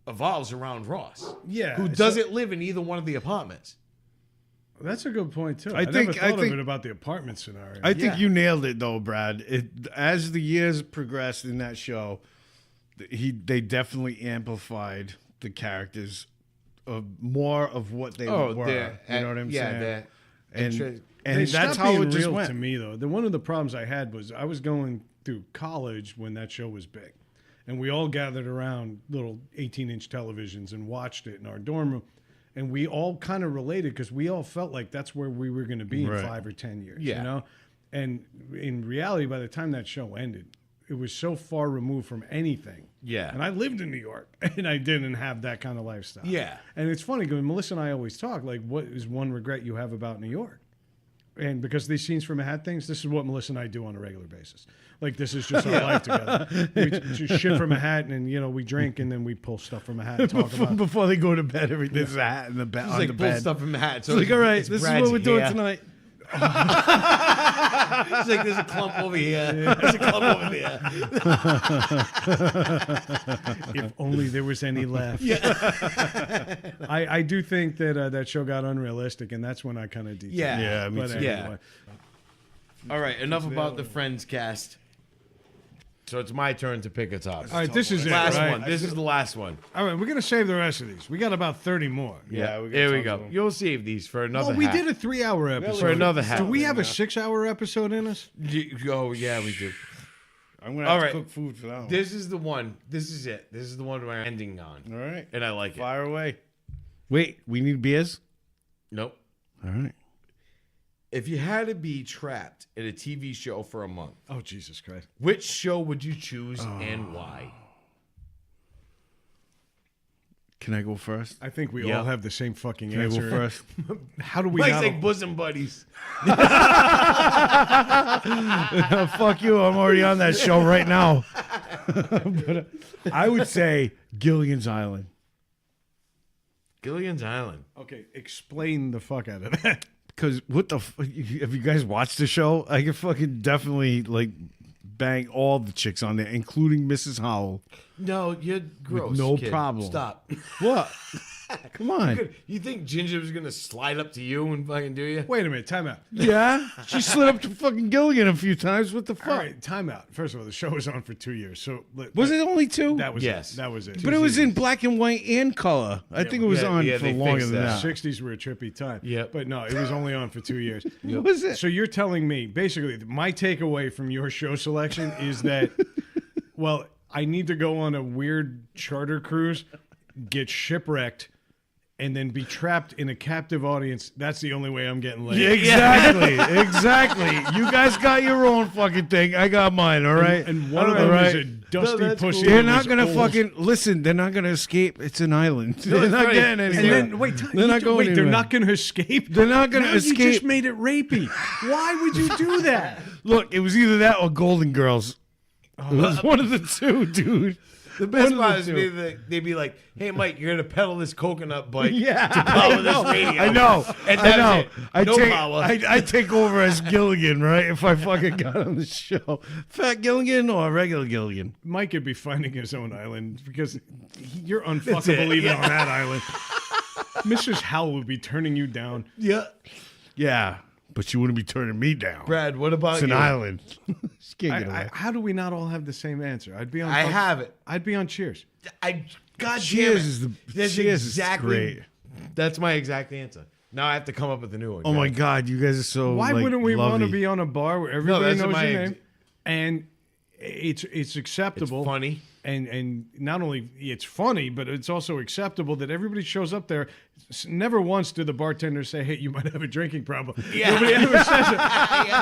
evolves around Ross.
Yeah,
Who
so-
doesn't live in either one of the apartments.
That's a good point, too.
I
never
think-
thought
I think-
of it about the apartment scenario.
I think
Yeah.
you nailed it though, Brad. As the years progressed in that show, they definitely amplified the characters of more of what they were. You know what I'm saying? And
They
that's
stopped
how
being
it just
real
went.
to me, though. One of the problems I had was I was going through college when that show was big. And we all gathered around little 18-inch televisions and watched it in our dorm room. And we all kind of related because we all felt like that's where we were going to be in
Right.
5 or 10 years,
Yeah.
you know? And in reality, by the time that show ended, it was so far removed from anything.
Yeah.
And I lived in New York, and I didn't have that kind of lifestyle.
Yeah.
And it's funny because Melissa and I always talk, like, what is one regret you have about New York? And because these scenes from Manhattan things, this is what Melissa and I do on a regular basis. Like, this is just our life together. We just shit from Manhattan, and, you know, we drink, and then we pull stuff from Manhattan and talk about it.
Before they go to bed, there's a hat in the bed
It's
on
like
the
pull
bed.
stuff from the hat. So
It's like, all right,
it's
this
Brad's
is what we're doing
hair.
tonight.
It's like there's a clump over here. There's a clump over there.
If only there was any left. I do think that that show got unrealistic, and that's when I kind of detached.
Yeah.
Yeah, me
But
too.
anyway.
All right, enough about the Friends cast. So it's my turn to pick a topic.
All right, this is it,
Last
right?
one. This is the last one.
All right, we're going to save the rest of these. We got about 30 more.
Yeah, we got
Here we
tons
go.
of them.
You'll save these for another.
Oh, we
half.
did a 3-hour episode.
For another half.
Do we have a 6-hour episode in us?
Oh yeah, we do.
I'm gonna
All
have
right.
to cook food for that one.
This is the one. This is it. This is the one we're ending on,
All right,
and I like it.
fire away. Wait, we need beers.
Nope.
All right.
If you had to be trapped in a TV show for a month,
Oh, Jesus Christ.
which show would you choose and why?
Can I go first?
I think we
Yeah.
all have the same fucking
Can I
answer.
go first?
How do we
Mike's
not?
like bosom buddies.
Fuck you! I'm already on that show right now. But, I would say Gilligan's Island.
Gilligan's Island.
Okay, explain the fuck out of that.
Because what the? Have you guys watched the show? I could fucking definitely like bang all the chicks on there, including Mrs. Howell.
No, you're gross.
no
kid.
problem.
Stop.
What? Come on.
You think Ginger was gonna slide up to you and fucking do you?
Wait a minute, time out.
Yeah, she slid up to fucking Gilligan a few times. What the fuck?
All right, time out. First of all, the show was on for 2 years. So
Was it only two?
That was
Yes.
it. That was it.
But it was in black and white and color. I think it was
Yeah,
on
yeah,
for
they
longer
fixed
than
that.
that.
60s were a trippy time.
Yep.
But no, it was only on for 2 years.
What was it?
So you're telling me, basically, my takeaway from your show selection is that, well, I need to go on a weird charter cruise, get shipwrecked, and then be trapped in a captive audience. That's the only way I'm getting laid.
Yeah, exactly. Exactly. You guys got your own fucking thing. I got mine, all right?
And one of them is a dusty
that's
pussy.
cool.
They're
that
not
was
going to
old.
fucking listen. They're not going to escape. It's an island. They're
it's
not
right.
getting
And
anywhere.
And then wait,
They're not going
wait, they're
anywhere.
not going to escape.
They're not going
Now
to escape.
You just made it rapey. Why would you do that?
Look, it was either that or Golden Girls. It was one of the two, dude.
The best
One of
part
the
is
two.
they'd be like, "Hey, Mike, you're gonna pedal this coconut bike
Yeah,
to power this radio."
I know.
And
I know.
that's it. No power.
I take over as Gilligan, right? If I fucking got on the show, Fat Gilligan or regular Gilligan.
Mike could be finding his own island because you're
it.
unfuckable even
Yeah.
on that island. Mrs. Howell would be turning you down.
Yeah,
Yeah, but you wouldn't be turning me down.
Brad, what about
It's an
you?
island. Just can't get away.
How do we not all have the same answer? I'd be on.
I have it.
I'd be on Cheers.
God
Cheers
damn it.
is the
That's
Cheers is
exactly.
great.
That's my exact answer. Now I have to come up with a new one.
Oh my God, you guys are so.
Why
like,
wouldn't we want to
lovey.
be on a bar where everybody
that's
knows
my
your
ex-
name, and it's
It's
acceptable,
funny.
and not only it's funny, but it's also acceptable that everybody shows up there. Never once did the bartender say, "Hey, you might have a drinking problem."
Yeah.
Nobody ever says it.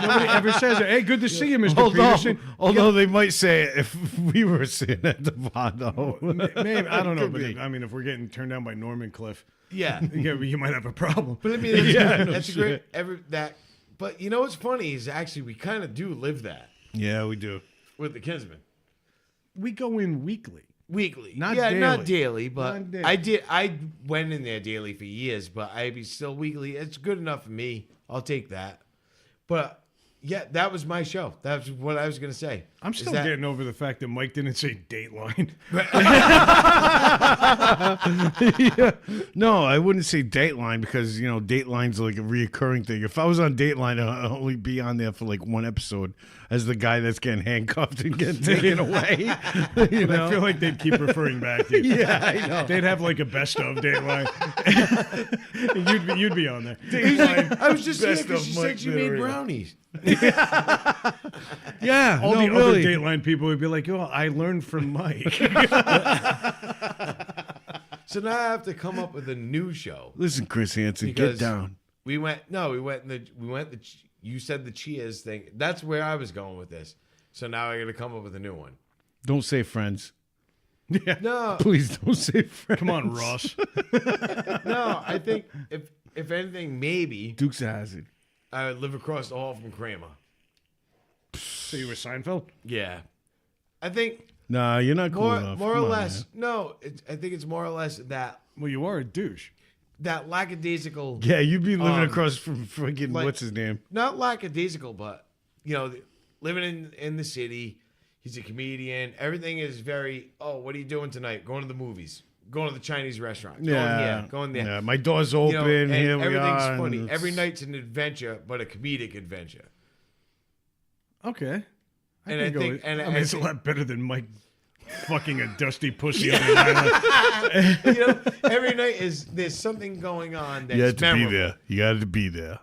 Nobody ever says it. Hey, good to see you, Mr. Peterson.
Although they might say it if we were sitting at the bar, though.
Maybe I don't know,
Could
but
be.
I mean, if we're getting turned down by Norman Cliff,
Yeah.
you might have a problem.
But I mean, that's,
Yeah, no
that's a great
shit.
But you know what's funny is actually we kind of do live that
Yeah, we do.
with the Kinsmen
We go in weekly.
weekly.
Not
yeah,
daily.
not daily, but
Not daily.
I did. I went in there daily for years, but I'd be still weekly. It's good enough for me. I'll take that. But yeah, that was my show. That's what I was gonna say.
I'm
Is
still
that-
getting over the fact that Mike didn't say Dateline.
Yeah. No, I wouldn't say Dateline because, Dateline's like a reoccurring thing. If I was on Dateline, I'd only be on there for like one episode as the guy that's getting handcuffed and getting taken away.
I feel like they'd keep referring back to you.
Yeah, I know.
They'd have like a best of Dateline. you'd be on there.
He's like, I was just here
Best
because
of
she
Mike
said she made
Literary.
brownies.
Yeah,
All
no,
the
really.
other Dateline people would be like, "Oh, I learned from Mike."
So now I have to come up with a new show.
Listen, Chris Hansen,
Because
get down.
We went you said the Cheers thing. That's where I was going with this. So now I got to come up with a new one.
Don't say friends.
No,
Please don't say friends.
Come on, Ross.
no. I think if anything, maybe
Dukes of Hazzard.
I would live across the hall from Kramer.
So you were Seinfeld?
Yeah, I think
Nah, you're not cool enough.
more or
Come on,
less.
man.
No, I think it's more or less that
Well, you are a douche.
lackadaisical.
Yeah, you'd be living across from freaking
like-
what's his name?
Not lackadaisical, but living in the city. He's a comedian. Everything is very. Oh, what are you doing tonight? Going to the movies. Going to the Chinese restaurant. Going here. Going there.
Yeah, my door's open.
And
Here we
everything's
are.
funny.
and
Every
it's-
night's an adventure, but a comedic adventure.
Okay.
And
can
I
go
think-
with-
and
I mean,
I
it's a
think-
lot better than Mike fucking a dusty pussy on an island.
Every night there's something going on that's
You had to
memorable.
be there. You got to be there.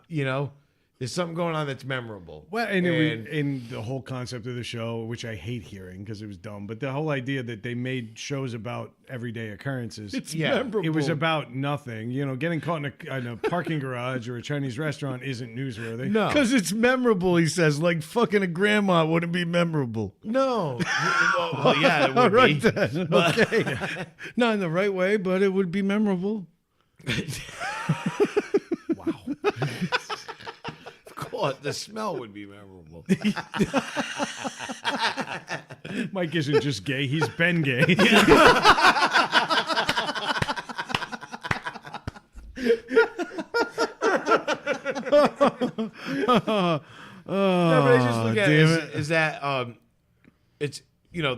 There's something going on that's memorable.
Well, and the whole concept of the show, which I hate hearing because it was dumb, but the whole idea that they made shows about everyday occurrences.
Yeah.
memorable.
It was about nothing. Getting caught in a parking garage or a Chinese restaurant isn't newsworthy.
No,
Because it's memorable, he says. Like fucking a grandma wouldn't be memorable.
no. well, yeah, it
All
would
right
be.
then. Okay. Not in the right way, but it would be memorable.
The smell would be memorable.
Mike isn't just gay; he's been gay.
No, but I just look at it
damn
as that it's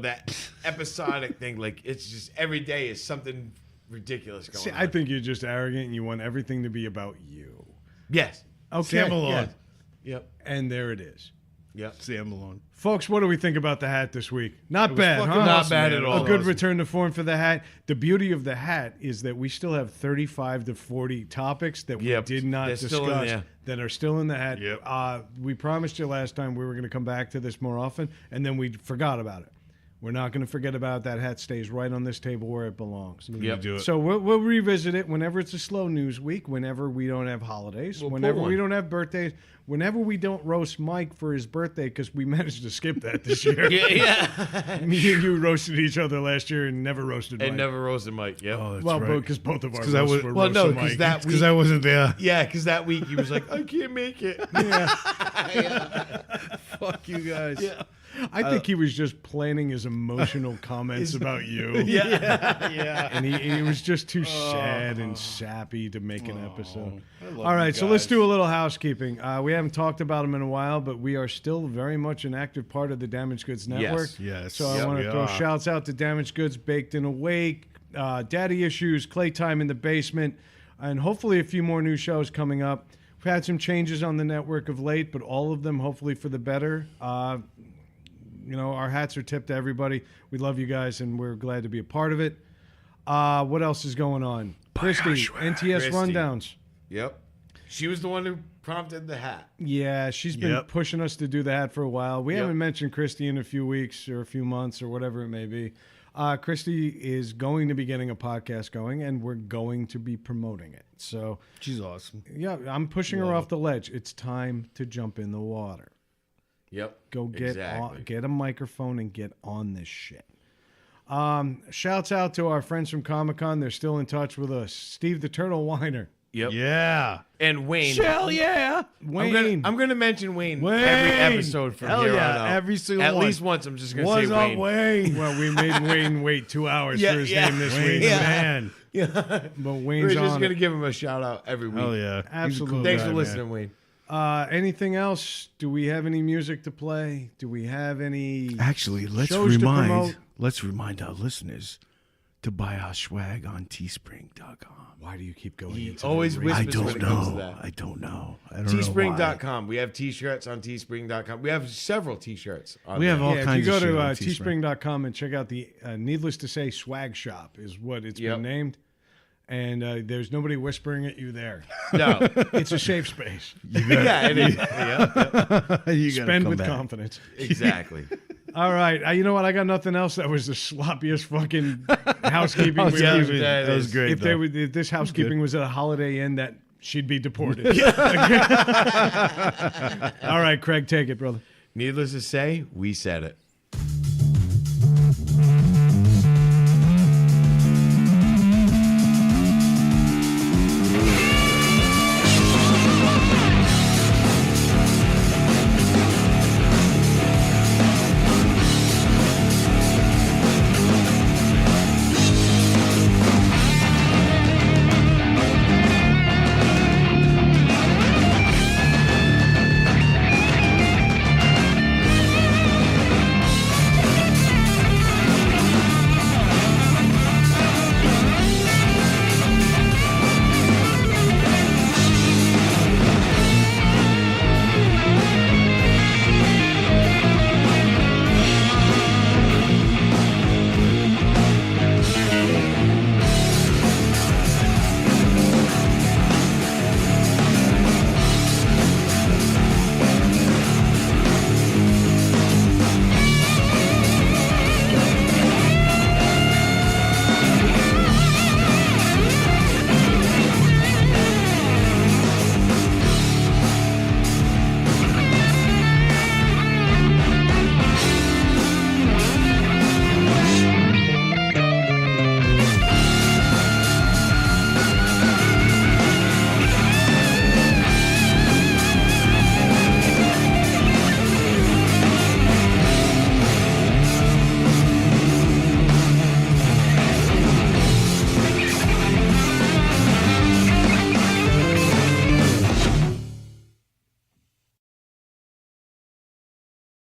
that episodic thing. Like it's just every day is something ridiculous going
See,
on.
I think you're just arrogant and you want everything to be about you.
Yes.
Okay.
Sam Malone.
Yes. Yep.
And there it is.
Yep.
Sam Malone.
Folks, what do we think about the hat this week? Not
was
bad,
fucking
huh?
not bad at all.
A good
Awesome.
return to form for the hat. The beauty of the hat is that we still have 35 to 40 topics that we
Yep.
did not
They're still in
discuss
there.
that are still in the hat.
Yep.
We promised you last time we were going to come back to this more often, and then we forgot about it. We're not going to forget about it. That hat stays right on this table where it belongs.
Yep.
Do it.
So we'll revisit it whenever it's a slow news week, whenever we don't have holidays,
We'll
whenever
pull
we
one.
don't have birthdays, whenever we don't roast Mike for his birthday because we managed to skip that this year.
Yeah.
Me and you roasted each other last year and never roasted Mike.
And never roasted Mike. Yep.
Oh, that's
well,
right.
because both of our
'Cause I
roasts
was-
were
Well, no,
roasting
because
Mike.
that
Because
week.
I wasn't there.
Yeah, because that week he was like, I can't make it.
Fuck you guys.
Yeah.
I think he was just planning his emotional comments about you.
Yeah.
And he was just too sad and sappy to make an episode.
I love
All
you
right, so let's
guys.
do a little housekeeping. We haven't talked about them in a while, but we are still very much an active part of the Damaged Goods Network.
Yes.
So I
Yep,
want to
we
throw
are.
shouts out to Damaged Goods, Baked and Awake, Daddy Issues, Clay Time in the Basement, and hopefully a few more new shows coming up. We've had some changes on the network of late, but all of them hopefully for the better. Our hats are tipped to everybody. We love you guys, and we're glad to be a part of it. What else is going on? Christy, NTS
Christy.
Rundowns.
Yep. She was the one who prompted the hat.
Yeah, she's been
Yep.
pushing us to do the hat for a while. We
Yep.
haven't mentioned Christy in a few weeks or a few months or whatever it may be. Christy is going to be getting a podcast going, and we're going to be promoting it. So,
She's awesome.
yeah, I'm pushing her off the ledge. It's time to jump in the water.
Yep.
Go get
Exactly.
get a microphone and get on this shit. Shouts out to our friends from Comic-Con. They're still in touch with us. Steve the Turtle Weiner.
Yep.
Yeah.
And Wayne.
Hell yeah.
Wayne.
I'm gonna mention Wayne,
Wayne.
every episode from
Hell
here
yeah,
on out.
every single
At
one.
least once. I'm just gonna
What's
say
up,
Wayne.
Wayne?
Well, we made Wayne wait 2 hours
Yeah,
for his
yeah.
name this
Wayne,
week.
the
Yeah.
man.
Yeah.
But
We're
Wayne's
just
on
gonna
it.
give him a shout out every week.
Hell yeah. He's a
Absolutely.
cool
Thanks
guy,
for
man.
listening, Wayne.
Anything else? Do we have any music to play? Do we have any
Actually,
shows to promote?
let's remind our listeners to buy our swag on teespring.com.
Why do you keep going
He
into
always
that?
whispers when it comes to that.
I don't know. I don't know why.
Teespring.com. We have t-shirts on teespring.com. We have several t-shirts on
We have
there.
all
Yeah, if
kinds
you go
of shit
to
on Teespring.
teespring.com and check out the Needless to Say Swag Shop is what it's
Yep.
been named. And there's nobody whispering at you there.
No.
It's a safe space.
Yeah, it is. Yeah,
You gotta
Spend
come
with
back.
confidence.
exactly.
All right. You know what? I got nothing else. That was the sloppiest fucking housekeeping. we
Yeah,
ever-
that
That was
is-
great.
if, they
though.
would, if this housekeeping was at a Holiday Inn, that she'd be deported. All right, Craig, take it, brother.
Needless to say, we said it.